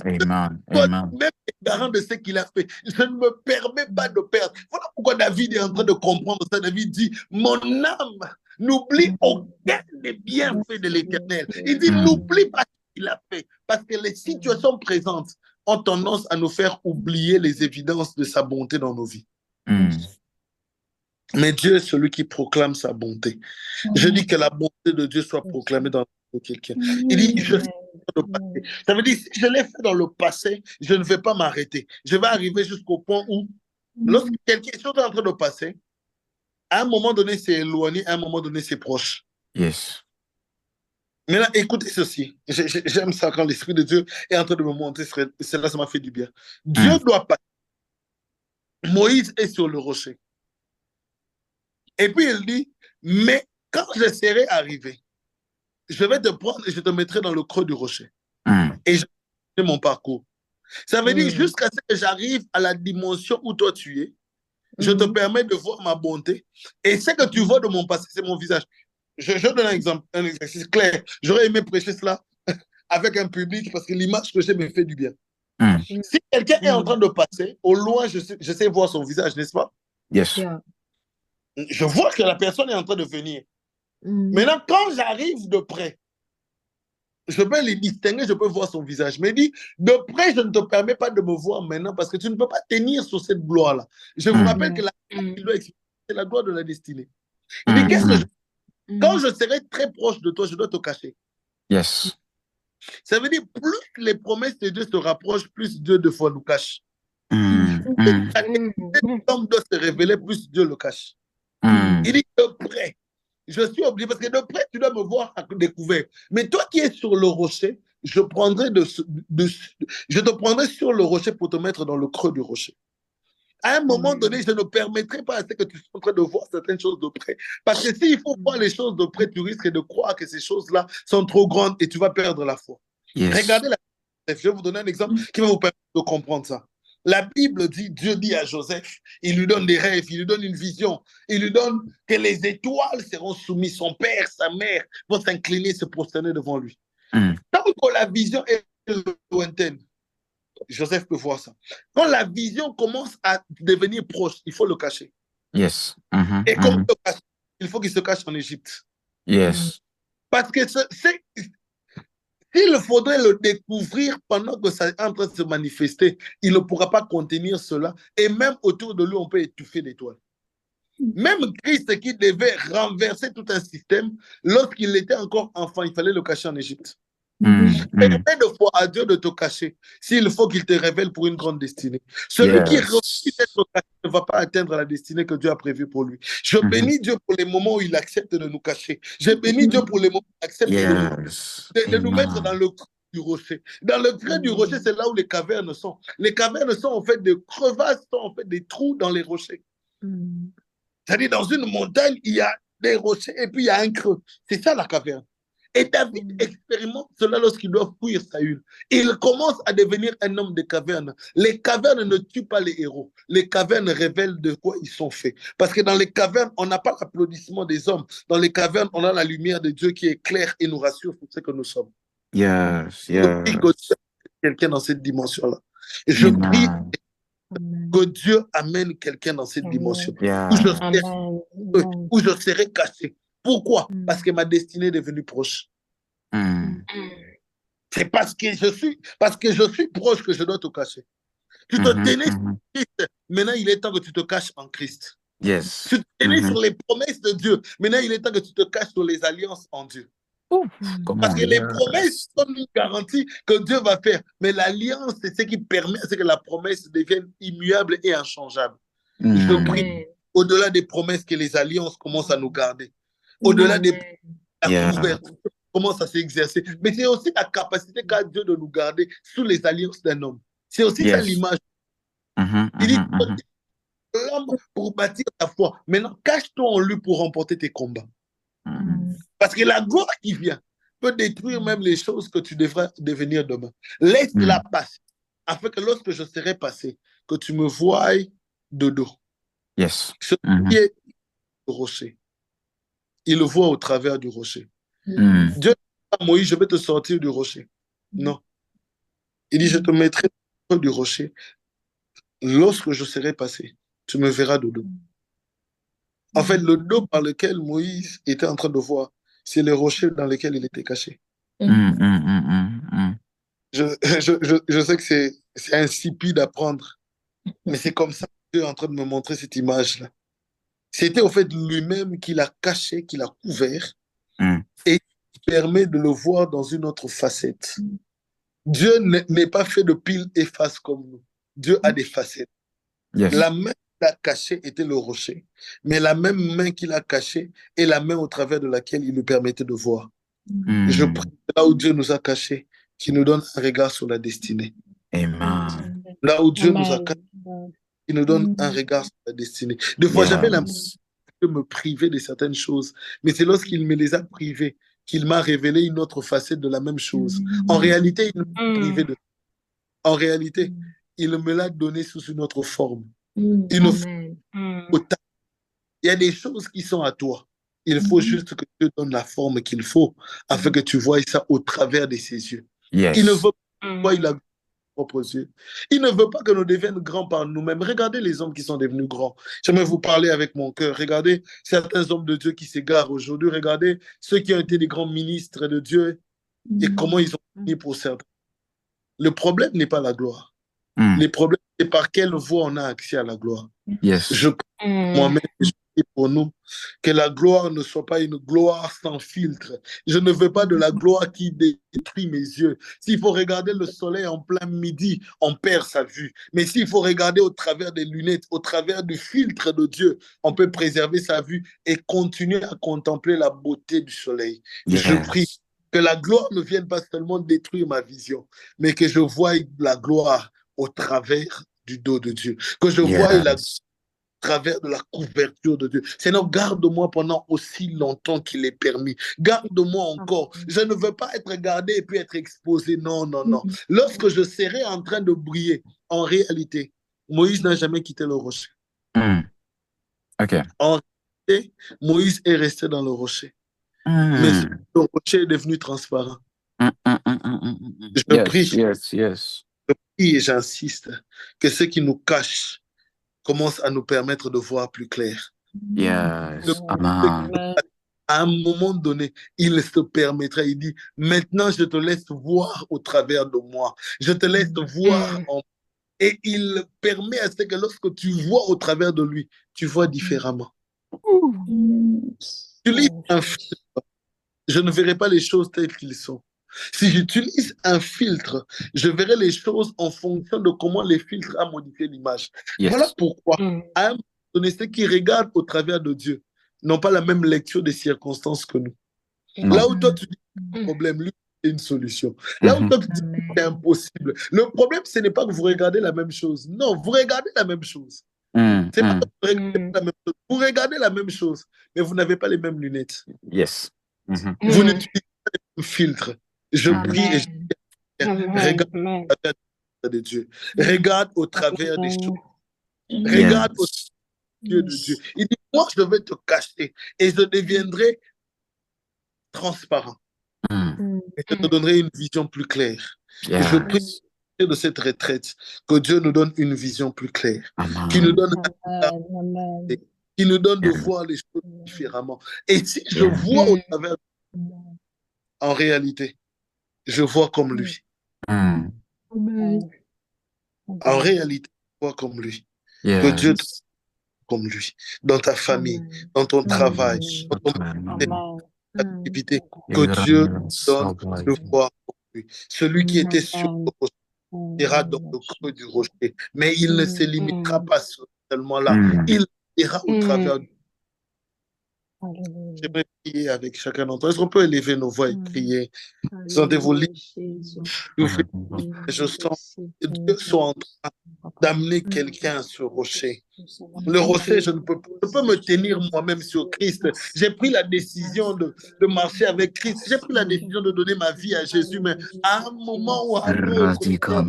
Même garant de ce qu'il a fait, je ne me permets pas de perdre. Voilà pourquoi David est en train de comprendre ça. David dit, mon âme n'oublie aucun des bienfaits de l'Éternel. Il dit, n'oublie pas ce qu'il a fait, parce que les situations présentes ont tendance à nous faire oublier les évidences de sa bonté dans nos vies. Mais Dieu est celui qui proclame sa bonté. Je dis que la bonté de Dieu soit proclamée dans quelqu'un. Il dit, je sais le passé. Ça veut dire, si je l'ai fait dans le passé, je ne vais pas m'arrêter. Je vais arriver jusqu'au point où, lorsque quelque chose est en train de passer, à un moment donné, c'est éloigné, à un moment donné, c'est proche. Yes. Maintenant, écoutez ceci. J'aime ça quand l'Esprit de Dieu est en train de me montrer cela, ça m'a fait du bien. Dieu doit pas. Moïse est sur le rocher. Et puis il dit, mais quand je serai arrivé, je vais te prendre et je te mettrai dans le creux du rocher. Et je vais mon parcours. Ça veut dire jusqu'à ce que j'arrive à la dimension où toi tu es, je te permets de voir ma bonté. Et ce que tu vois de mon passé, c'est mon visage. Je donne un exemple, un exercice clair. J'aurais aimé prêcher cela avec un public parce que l'image que j'ai me fait du bien. Si quelqu'un est en train de passer, au loin, je sais voir son visage, n'est-ce pas? Yes. Yeah. Je vois que la personne est en train de venir. Maintenant, quand j'arrive de près, je peux les distinguer, je peux voir son visage. Mais il dit, de près, je ne te permets pas de me voir maintenant parce que tu ne peux pas tenir sur cette gloire-là. Je vous rappelle que la gloire qu'il doit expliquer, c'est la gloire de la destinée. Il dit, qu'est-ce que quand je serai très proche de toi, je dois te cacher. Yes. Ça veut dire, plus les promesses de Dieu se rapprochent, plus Dieu de fois nous cache. L'homme doit se révéler, plus Dieu le cache. Il dit, de près. Je suis obligé, parce que de près, tu dois me voir à découvert. Mais toi qui es sur le rocher, je te prendrai sur le rocher pour te mettre dans le creux du rocher. À un moment donné, je ne permettrai pas à ce que tu sois en train de voir certaines choses de près. Parce que s'il faut voir les choses de près, tu risques de croire que ces choses-là sont trop grandes et tu vas perdre la foi. Yes. Regardez je vais vous donner un exemple qui va vous permettre de comprendre ça. La Bible dit, Dieu dit à Joseph, il lui donne des rêves, il lui donne une vision, il lui donne que les étoiles seront soumises, son père, sa mère vont s'incliner, se prosterner devant lui. Tant que la vision est lointaine, Joseph peut voir ça. Quand la vision commence à devenir proche, il faut le cacher. Yes. Et comment le cacher? Il faut qu'il se cache en Égypte. Yes. Parce que s'il faudrait le découvrir pendant que ça est en train de se manifester, il ne pourra pas contenir cela. Et même autour de lui, on peut étouffer l'étoile. Même Christ qui devait renverser tout un système, lorsqu'il était encore enfant, il fallait le cacher en Égypte. Permets de foi à Dieu de te cacher s'il faut qu'il te révèle pour une grande destinée. Celui qui refuse d'être caché ne va pas atteindre la destinée que Dieu a prévue pour lui. Je bénis Dieu pour les moments où il accepte de nous cacher. Je bénis Dieu pour les moments où il accepte de nous mettre dans le creux du rocher. Dans le creux du rocher, c'est là où les cavernes sont. Les cavernes sont en fait des crevasses, sont en fait des trous dans les rochers. C'est-à-dire, dans une montagne, il y a des rochers et puis il y a un creux. C'est ça la caverne. Et David expérimente cela lorsqu'il doit fuir Saül. Il commence à devenir un homme de caverne. Les cavernes ne tuent pas les héros. Les cavernes révèlent de quoi ils sont faits. Parce que dans les cavernes, on n'a pas l'applaudissement des hommes. Dans les cavernes, on a la lumière de Dieu qui est claire et nous rassure sur ce que nous sommes. Yes. Quelqu'un dans cette dimension-là. Et je prie que Dieu amène quelqu'un dans cette dimension où je serai caché. Pourquoi? Parce que ma destinée est devenue proche. C'est parce que je suis proche que je dois te cacher. Tu te tenais sur Christ, maintenant il est temps que tu te caches en Christ. Yes. Tu te tenais sur les promesses de Dieu, maintenant il est temps que tu te caches sur les alliances en Dieu. Parce que les promesses sont une garantie que Dieu va faire, mais l'alliance, c'est ce qui permet à ce que la promesse devienne immuable et inchangeable. Je prie, au-delà des promesses, que les alliances commencent à nous garder. Au-delà de la couverture, commence à s'exercer. Mais c'est aussi la capacité qu'a Dieu de nous garder sous les alliances d'un homme. C'est aussi ça l'image. Il dit, l'homme pour bâtir ta foi. Maintenant, cache-toi en lui pour remporter tes combats. Parce que la gloire qui vient peut détruire même les choses que tu devras devenir demain. Laisse-la passer, afin que lorsque je serai passé, que tu me voies de dos. Yes. Ce qui est le rocher, il le voit au travers du rocher. Dieu ne dit pas à Moïse, je vais te sortir du rocher. Non. Il dit, je te mettrai au du rocher. Lorsque je serai passé, tu me verras de dos. En fait, le dos par lequel Moïse était en train de voir, c'est les rochers dans lesquels il était caché. Je sais que c'est insipide à prendre, mais c'est comme ça que Dieu est en train de me montrer cette image-là. C'était au fait lui-même qui l'a caché, qui l'a couvert, et qui permet de le voir dans une autre facette. Dieu n'est pas fait de pile et face comme nous. Dieu a des facettes. La main a caché était le rocher. Mais la même main qu'il a cachée est la main au travers de laquelle il lui permettait de voir. Je prie là où Dieu nous a cachés, qu'il nous donne un regard sur la destinée. Amen. Là où Dieu nous a Amen. cachés, qu'il nous donne un regard sur la destinée. Des fois, j'avais l'impression de me priver de certaines choses, mais c'est lorsqu'il me les a privées qu'il m'a révélé une autre facette de la même chose. En réalité, il m'a privé de. En réalité, il me l'a donné sous une autre forme. Il y a des choses qui sont à toi. Il faut juste que Dieu donne la forme qu'il faut afin que tu vois ça au travers de ses yeux. Yes. Il ne veut pas voir il a propres yeux. Il ne veut pas que nous devions grands par nous-mêmes. Regardez les hommes qui sont devenus grands. J'aimerais vous parler avec mon cœur. Regardez certains hommes de Dieu qui s'égarent aujourd'hui. Regardez ceux qui ont été des grands ministres de Dieu et comment ils ont fini pour certains. Le problème n'est pas la gloire. Le problème, c'est par quelle voie on a accès à la gloire. Yes. Je prie moi-même, je prie pour nous, que la gloire ne soit pas une gloire sans filtre. Je ne veux pas de la gloire qui détruit mes yeux. S'il faut regarder le soleil en plein midi, on perd sa vue. Mais s'il faut regarder au travers des lunettes, au travers du filtre de Dieu, on peut préserver sa vue et continuer à contempler la beauté du soleil. Yes. Je prie que la gloire ne vienne pas seulement détruire ma vision, mais que je voie la gloire au travers du dos de Dieu, que je voie la gloire au travers de la couverture de Dieu. Seigneur, garde-moi pendant aussi longtemps qu'il est permis. Garde-moi encore. Je ne veux pas être gardé et puis être exposé. Non, non, non. Lorsque je serai en train de briller, en réalité, Moïse n'a jamais quitté le rocher. Okay. En réalité, Moïse est resté dans le rocher. Mais le rocher est devenu transparent. Je prie. Je prie et j'insiste que ce qui nous cache commence à nous permettre de voir plus clair. Yes. Amen. À un moment donné, il se permettra, il dit, maintenant je te laisse voir au travers de moi. Je te laisse voir en... Et il permet à ce que lorsque tu vois au travers de lui, tu vois différemment. Tu lis un filtre, je ne verrai pas les choses telles qu'elles sont. Si j'utilise un filtre, je verrai les choses en fonction de comment les filtres ont modifié l'image. Yes. Voilà pourquoi, à un moment donné, ceux qui regardent au travers de Dieu n'ont pas la même lecture des circonstances que nous. Là où toi, tu dis un problème, lui, c'est une solution. Là où toi, tu dis c'est impossible. Le problème, ce n'est pas que vous regardez la même chose. Non, vous regardez la même chose. C'est pas que vous regardez la même chose. Vous regardez la même chose, mais vous n'avez pas les mêmes lunettes. Yes. Vous n'utilisez pas les mêmes filtres. Je prie et je dis, regarde au travers de Dieu. Regarde au travers des choses. Regarde au travers de Dieu. Il dit, moi, je vais te cacher et je deviendrai transparent. Et je te donnerai une vision plus claire. Et je prie de cette retraite que Dieu nous donne une vision plus claire. Qu'il nous donne qui nous donne de voir les choses différemment. Et si je vois au travers, en réalité, je vois comme lui. En réalité, je vois comme lui. Que Dieu te comme lui. Dans ta famille, dans ton travail, dans ton activité, que Dieu te donne de voir comme lui. Celui qui était sur le rocher ira dans le creux du rocher. Mais il ne se limitera pas seulement là. Il ira au travers du... J'aimerais prier avec chacun d'entre eux. Est-ce qu'on peut élever nos voix et prier? Sentez-vous libre. Je sens que Dieu soit en train d'amener quelqu'un à ce rocher. Le rocher, je peux me tenir moi-même sur Christ. J'ai pris la décision de marcher avec Christ. J'ai pris la décision de donner ma vie à Jésus, mais à un moment ou à un autre, c'est toi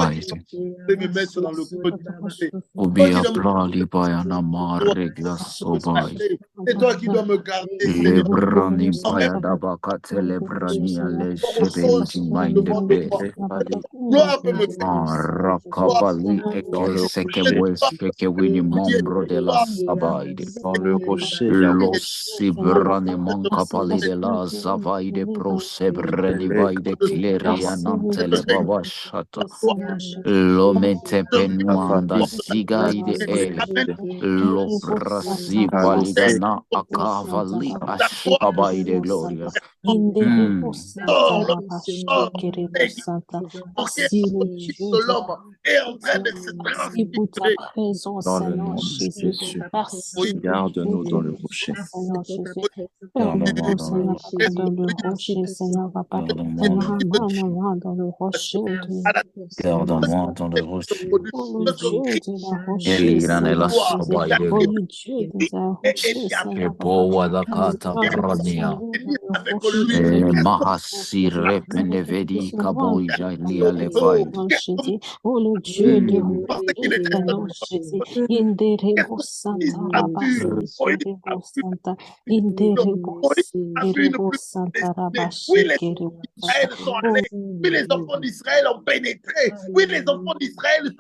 qui dois me mettre dans le creux du rocher. C'est toi qui dois me garder. Gloire peut me Abaide Gloria. Pour que de l'homme est en train de se transfigurer. Dans le nom de Jésus. Garde-nous dans le rocher. Garde-moi dans le rocher. Garde-moi dans le rocher. Garde-moi dans le rocher. Eliranela Sobaide. Ebo Wadakata Brania. Mahasi Rependevedi Kaboija Lia Lefai. Oh le Dieu de Inderebo Santa Rabasi Kerebo Santa Inderebo Santa Rabasi Kerebo Oui, les enfants d'Israël ont pénétré. Oui, les enfants d'Israël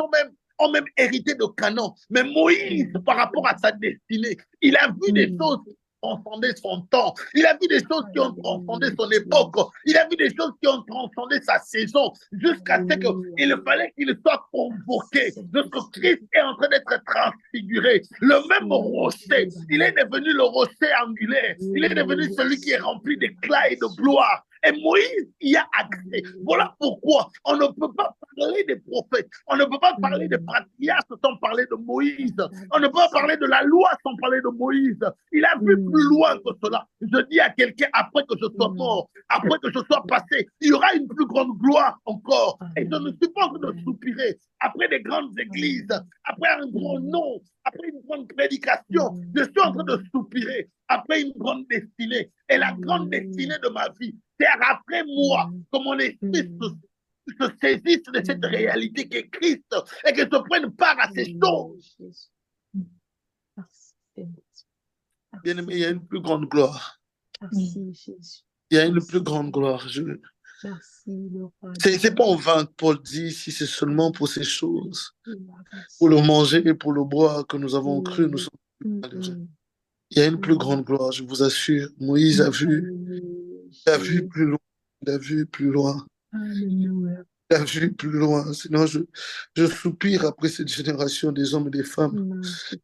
ont même hérité de Canaan. Mais Moïse, par rapport à sa destinée, il a vu des choses qui ont transcendé son temps. Il a vu des choses qui ont transcendé son époque. Il a vu des choses qui ont transcendé sa saison. Jusqu'à ce qu'il fallait qu'il soit convoqué. Donc Christ est en train d'être transfiguré. Le même rocher, il est devenu le rocher angulaire. Il est devenu celui qui est rempli d'éclat et de gloire. Et Moïse y a accès. Voilà pourquoi on ne peut pas parler des prophètes. On ne peut pas parler des patriarches sans parler de Moïse. On ne peut pas parler de la loi sans parler de Moïse. Il a vu plus loin que cela. Je dis à quelqu'un, après que je sois mort, après que je sois passé, il y aura une plus grande gloire encore. Et je ne suis pas en train de soupirer. Après des grandes églises, après un grand nom, après une grande prédication, je suis en train de soupirer après une grande destinée. Et la grande destinée de ma vie, c'est après moi que mon esprit se saisisse de cette réalité qu'est Christ et que je prenne part à ces choses. Bien aimé, il y a une plus grande gloire. Il y a une plus grande gloire. C'est pas en vain que Paul dit, si c'est seulement pour ces choses, pour le manger et pour le boire que nous avons cru, nous sommes malheureux. Il y a une plus grande gloire, je vous assure. Moïse a vu plus loin. Il a vu plus loin. Il a vu plus loin. Sinon, je soupire après cette génération des hommes et des femmes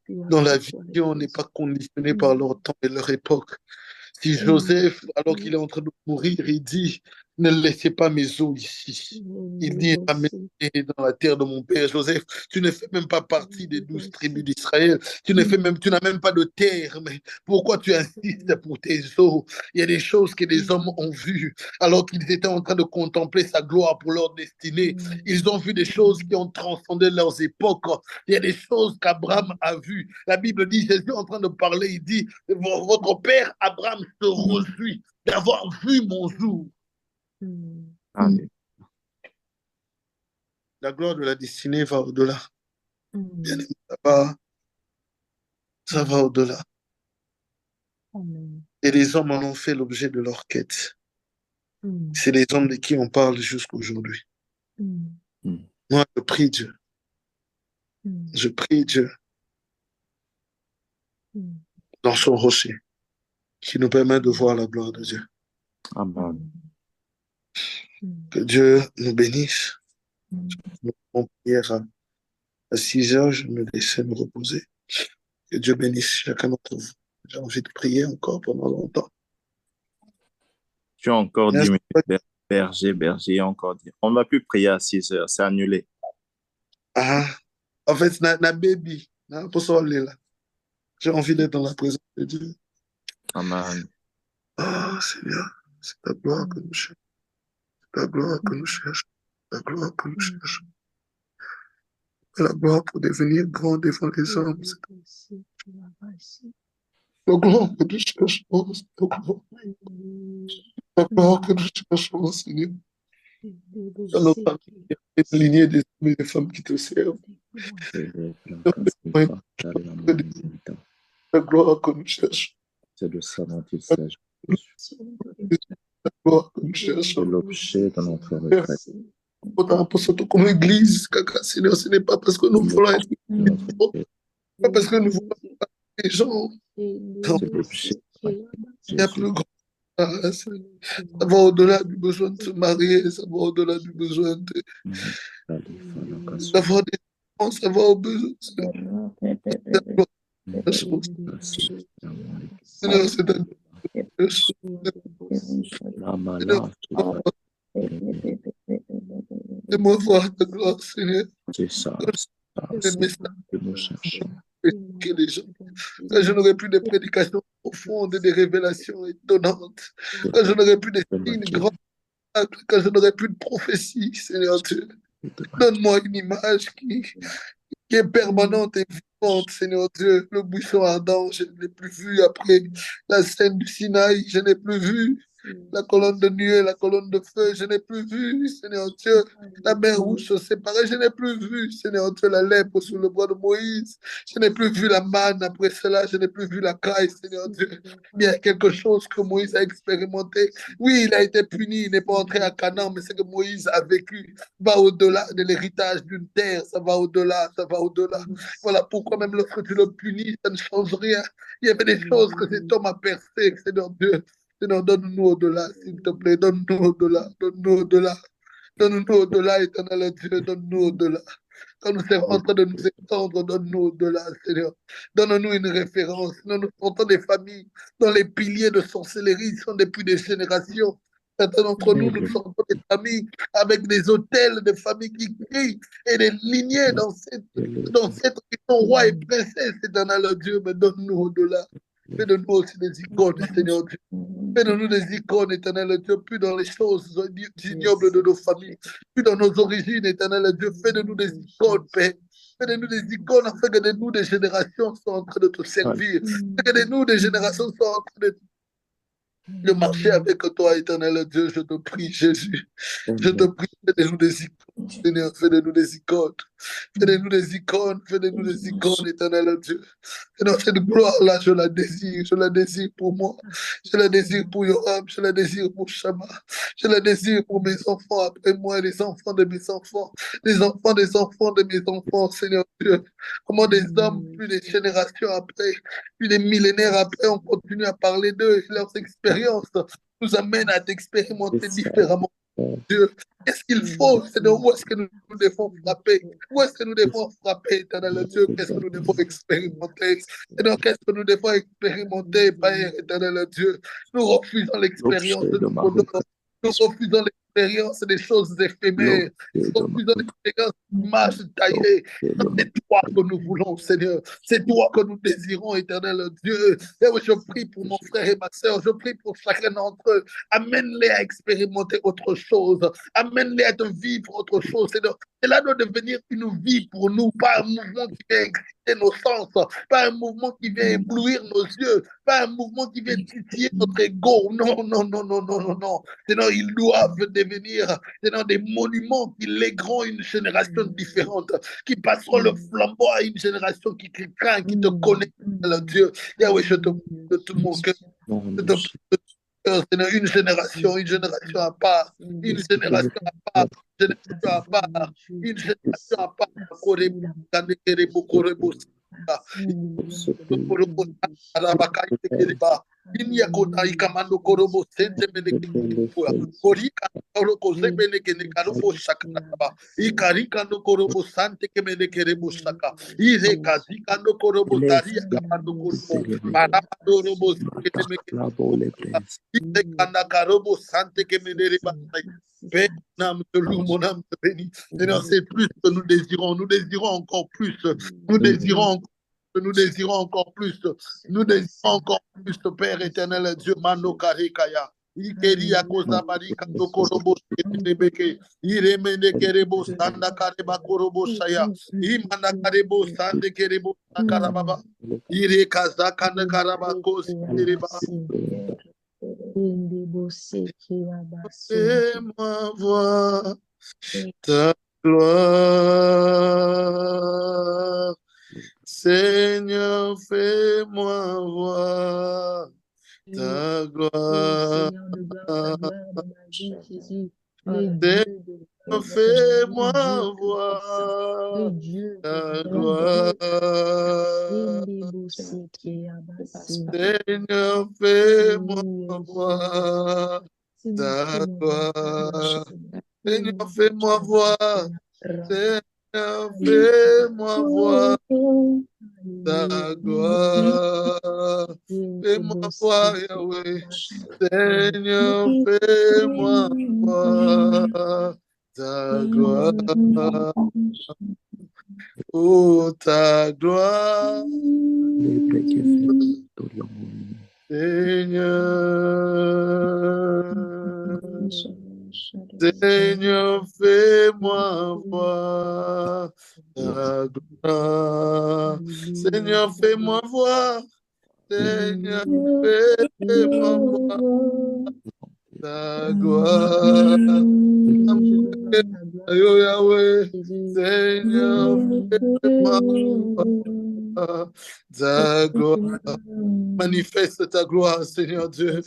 dont la vision n'est pas conditionnée par leur temps et leur époque. Si Joseph, alors qu'il est en train de mourir, il dit, ne laissez pas mes os ici. Il dit, amenez dans la terre de mon père. Joseph, tu ne fais même pas partie des 12 tribus d'Israël. Tu n'as même pas de terre. Mais pourquoi tu insistes pour tes os? Il y a des choses que les hommes ont vues alors qu'ils étaient en train de contempler sa gloire pour leur destinée. Ils ont vu des choses qui ont transcendé leurs époques. Il y a des choses qu'Abraham a vues. La Bible dit, Jésus est en train de parler, il dit, votre père Abraham se réjouit d'avoir vu mon jour. La gloire de la destinée va au-delà. Bien aimé, ça va au-delà. Et les hommes en ont fait l'objet de leur quête. C'est les hommes de qui on parle jusqu'aujourd'hui. Moi, je prie Dieu. Je prie Dieu dans son rocher qui nous permet de voir la gloire de Dieu. Amen. Que Dieu nous bénisse. Mon prière à 6 heures, je me laissais me reposer. Que Dieu bénisse chacun d'entre vous. J'ai envie de prier encore pendant longtemps. Tu as encore 10 minutes, berger, encore 10. On ne va plus prier à 6 heures, c'est annulé. Ah, en fait, na baby, pour ça, là. J'ai envie d'être dans la présence de Dieu. Amen. Oh, Seigneur, c'est ta gloire que nous cherchons. C'est ta gloire que nous cherchons. La gloire que nous cherchons. La gloire pour devenir grand devant les hommes. La gloire que nous cherchons. La gloire que nous cherchons, Seigneur. Dans notre famille, une lignée des hommes et des femmes qui te servent. La gloire que nous cherchons. C'est de ça dont il s'agit. La gloire que nous cherchons. C'est l'objet de notre retraite. Surtout comme église, Seigneur, ce n'est pas parce que nous voulons être pas parce que nous voulons être les gens. Il y a plus grand. Ça va au-delà du besoin de se marier, ça va au-delà du besoin d'avoir des enfants, ça va au besoin. Seigneur, c'est de me voir de gloire, Seigneur. C'est ça, Les messages que nous cherchons. que les gens. Quand je n'aurai plus de prédications profondes et des révélations étonnantes. Quand je n'aurai plus de signes grands. Quand je n'aurai plus de prophétie, Seigneur Dieu. Donne-moi une image qui est permanente et vivante, Seigneur Dieu. Le buisson ardent, je ne l'ai plus vu après la scène du Sinaï, je n'ai plus vu la colonne de nuée, la colonne de feu, je n'ai plus vu, Seigneur Dieu, la mer rouge se séparer, je n'ai plus vu, Seigneur Dieu, la lèpre sous le bras de Moïse, je n'ai plus vu la manne après cela, je n'ai plus vu la caille, Seigneur Dieu. Il y a quelque chose que Moïse a expérimenté. Oui, il a été puni, il n'est pas entré à Canaan, mais c'est que Moïse a vécu, va au-delà de l'héritage d'une terre, ça va au-delà, ça va au-delà. Voilà pourquoi même lorsque tu le punis, ça ne change rien. Il y avait des choses que cet homme a percées, Seigneur Dieu. Seigneur, donne-nous au-delà, s'il te plaît, donne-nous au-delà, donne-nous au-delà. Donne-nous au-delà, éternel Dieu, donne-nous au-delà. Quand nous sommes en train de nous étendre, donne-nous au-delà, Seigneur. Donne-nous une référence. Nous portons des familles dont les piliers de sorcellerie sont depuis des générations. Certains d'entre nous, nous sommes des familles avec des hôtels de familles qui crient et des lignées dans cette qui sont rois et princesses, éternel Dieu, mais donne-nous au-delà. Fais de nous aussi des icônes, Seigneur Dieu. Fais de nous des icônes, éternel Dieu, plus dans les choses ignobles de nos familles, plus dans nos origines, éternel Dieu. Fais de nous des icônes, Père. Fais de nous des icônes afin que de nous, des générations, soient en train de te servir. Que de nous, des générations, soient en train de marcher avec toi, éternel Dieu. Je te prie, Jésus. Je te prie, fais de nous des icônes. Seigneur, fais de nous des icônes. Fais de nous des icônes. Fais de nous des icônes, éternel Dieu. Seigneur, cette gloire-là, je la désire. Je la désire pour moi. Je la désire pour Yoram. Je la désire pour Shama. Je la désire pour mes enfants après moi et les enfants de mes enfants. Les enfants des enfants de mes enfants, Seigneur Dieu. Comment des hommes, plus des générations après, plus des millénaires après, on continue à parler d'eux et leurs expériences nous amènent à t'expérimenter différemment. Dieu, qu'est-ce qu'il faut? Seigneur, où est-ce que nous devons frapper? Où est-ce que nous devons frapper, éternel Dieu? Qu'est-ce que nous devons expérimenter? Seigneur, qu'est-ce que nous devons expérimenter, Père, éternel Dieu? Nous refusons l'expérience de bonheur. Nous refusons l'expérience des choses éphémères. Nous refusons l'expérience d'images taillées. C'est toi que nous voulons, Seigneur. C'est toi que nous désirons, éternel Dieu. Et je prie pour mon frère et ma soeur. Je prie pour chacun d'entre eux. Amène-les à expérimenter autre chose. Amène-les à te vivre autre chose, Seigneur. Cela doit devenir une vie pour nous, pas un mouvement qui vient exciter nos sens, pas un mouvement qui vient éblouir nos yeux, pas un mouvement qui vient titiller notre ego. Non, non, non, non, non, non, non. Sinon, ils doivent devenir des monuments qui légueront une génération différente, qui passeront le flambeau à une génération qui craint, qui te connaît, Dieu. Yahweh, je te prie de tout mon cœur. Je te prie de Seigneur, une génération à part, une génération à part, une génération à part, une génération à part. Inia kota ikamando korobo sente meneke korika koroko sebene kene karobo shakaba ikarika no korobo sante ke meneke rebo shaka ire kazika no korobo taria kamando korobo marabado robo sente meneke ire kana karobo sante ke menere basai mon âme te loue, mon âme te bénit. Seigneur, c'est plus que nous désirons encore plus, nous désirons encore plus, nous désirons encore plus, Père éternel, Dieu, Mano Karikaya. Ikeria koza barika dokorobo shebeke iremene kerebo sanda kareba korobo shaya imana karebo sande kerebo karababa ire kaza kana karaba kosi kereba. Fais-moi voir ta gloire. Seigneur, fais-moi voir ta gloire. Seigneur, fais-moi voir ta gloire. Seigneur, fais-moi voir ta gloire. Seigneur, fais-moi voir. Seigneur, fais-moi voir ta gloire. fais-moi voir, Yahweh. Seigneur, fais-moi voir ta gloire. Oh, ta gloire. Seigneur, fais-moi voir ta gloire. Seigneur, fais-moi voir. Seigneur, fais-moi voir ta gloire. Oh Yahweh, Seigneur, fais-moi voir ta gloire. Manifeste ta gloire, Seigneur Dieu.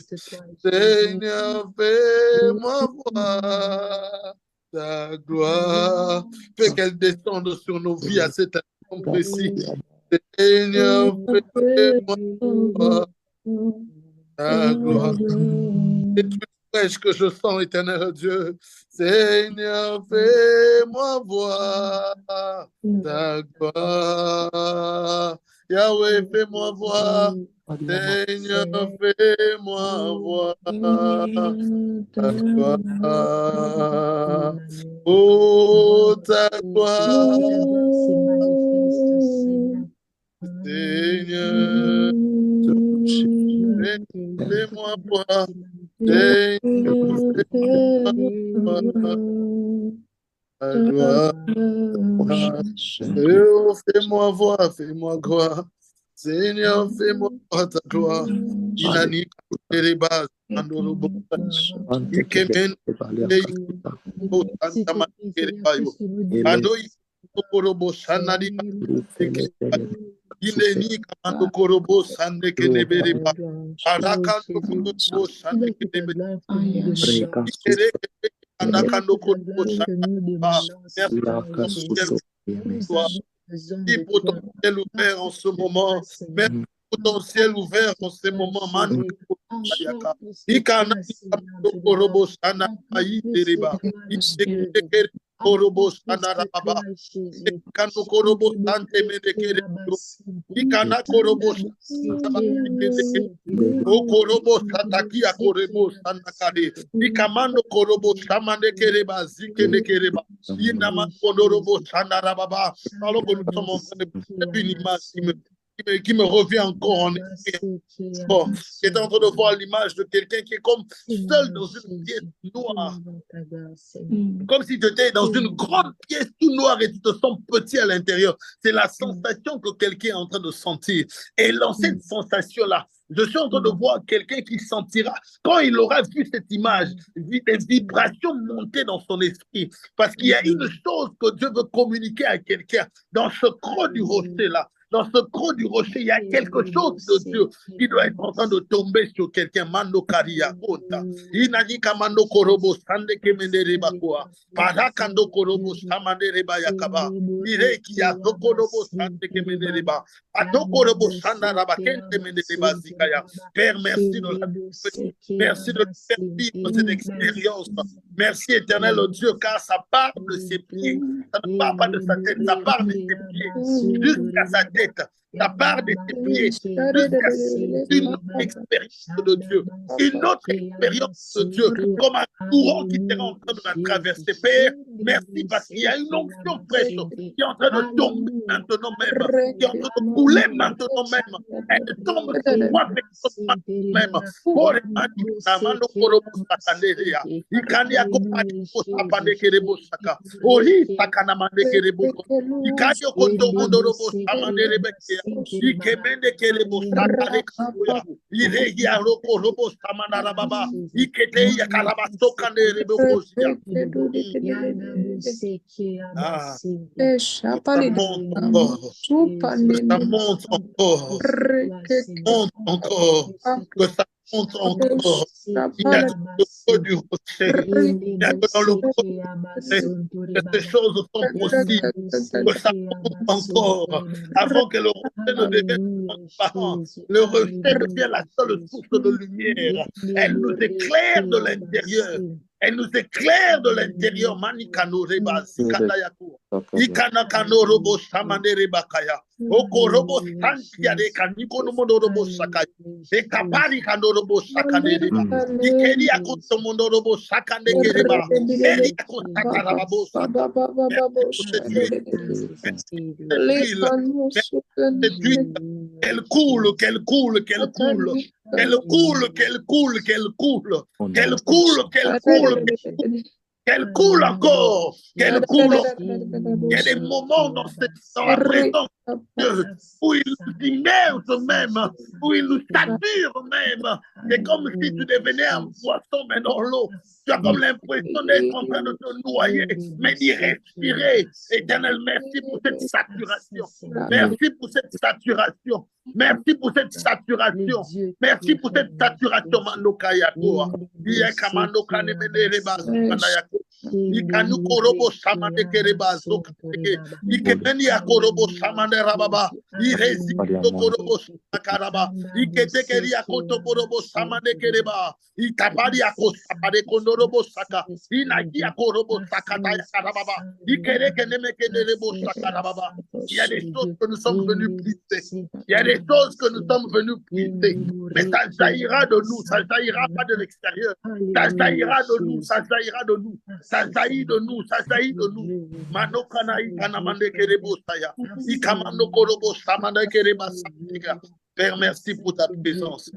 Seigneur, fais-moi voir ta gloire. Fais qu'elle descende sur nos vies à cet instant précis. Seigneur, fais-moi voir ta gloire. Et tout fraîche que je sens, éternel Dieu. Seigneur, fais-moi voir ta gloire. Yahweh, fais-moi voir. Seigneur, fais-moi voir ta gloire. Oh, ta gloire. Seigneur, fais-moi voir. Seigneur, fais-moi voir ta gloire. Oh, fais-moi voir, fais-moi gloire. Seigneur, fais-moi voir ta gloire. Inani Kereba Andorobo. Ikemen Santa Makereba yo. Ando Korobo Sanadi. Ineni Kamando Korobo Sande Kenebereba. Araka Korobo Sande Kenebereba. Anakando Korobo Sande. Merci pour ton ciel ouvert en ce moment. Merci pour ton ciel ouvert en ce moment. Okorobo sataki akorebo sanakade. Ikamando korobo samande kereba zikene kereba. Inama kondorobo sandarababa. Alors que nous sommes en train de faire une image qui me revient encore en effet. Bon, qui est en train de voir l'image de quelqu'un qui est comme seul dans une pièce noire. Comme si tu étais dans une grande pièce tout noire et tu te sens petit à l'intérieur. C'est la sensation que quelqu'un est en train de sentir. Et dans cette sensation-là, je suis en train de voir quelqu'un qui sentira, quand il aura vu cette image, des vibrations monter dans son esprit. Parce qu'il y a une chose que Dieu veut communiquer à quelqu'un dans ce creux du rocher-là. Dans ce creux du rocher, il y a quelque chose de Dieu qui doit être en train de tomber sur quelqu'un. Mando Karia Kota. Inani Kamando Korobo Sande Kemende Rebakoa. Parakando Korobo Samande Reba Yakaba. Ireki ya Korobo Sande Kemende Reba. Ato Korobo Sanda Rabakente Mende Reba Zikaya. Père, merci de la merci de faire vivre cette expérience. Merci éternel Dieu, car ça part de ses pieds. Ça ne part pas de sa tête, ça part de ses pieds jusqu'à sa tête. Ça part de tes pieds jusqu'à une autre expérience de Dieu, une autre expérience de Dieu, comme un courant qui est en train de la traverser. Père, merci parce qu'il y a une onction fraîche qui est en train de tomber maintenant même, qui est en train de couler maintenant même. Elle tombe sur moi même. Pour les manifestaments, nous pourrons s'atteindre. Il can y accompagner pour s'appeler Kerebo Saka. Ori Sakanamande Kerebo. Il can y accompagner pour s'appeler Rebecca. Il kemende Kerebo Saka. Il y a Roko Robo Samana Baba. Il kete ya Kalabasto Kande Rebecca. Ça monte encore. Monte encore. Que ça monte encore. Il y a le creux du rocher. Il y a que dans le creux du rocher que ces choses sont possibles. Que ça monte encore. Avant que le rocher ne devienne transparent. Le rocher devient la seule source de lumière. Elle nous éclaire de l'intérieur. Elle nous éclaire de l'intérieur. Manikano reba zikandayako. Ikanakano robo samande reba kaya. Oko robo santia de kaniko no mondo robo sakaya. Ekapari kano robo sakande reba. Ikeri akoto mondo robo sakande reba. Eri akota rababo qu'elle coule, qu'elle coule, qu'elle coule. Qu'elle coule, qu'elle coule, qu'elle coule. Qu'elle coule, qu'elle coule, qu'elle coule encore. Qu'elle coule. Il y a des moments dans la présence de Dieu où il nous immerse même, où il nous sature même. C'est comme si tu devenais un poisson, mais dans l'eau. Tu as comme l'impression d'être en train de te noyer, mais d'y respirer. Éternel, merci pour cette saturation. Merci pour cette saturation. Merci pour cette saturation. Merci pour cette saturation. Manokayako. Yakamando kanemene rebazayako. Ikanu korobo samande kerebazo. Ikemeni akorobo samande rababa. Irezi korobo sakaraba. Iketekeri akoto korobo samande kereba. Ikabari akosapade kondorobo saka. Inaki akorobo sakata yakarababa. Ikereke nemeke nerebo sakarababa. Il y a des choses que nous sommes venus briser. Il y a des choses que nous sommes venus briser. Mais ça jaillira de nous. Ça jaillira pas de l'extérieur. Ça jaillira de nous. Ça jaillira de nous. Ça jaillit de nous. Ça jaillit de nous. Manokana ikanamande kerebo saya. Ikamando korobo samande kereba. Père, merci pour ta présence.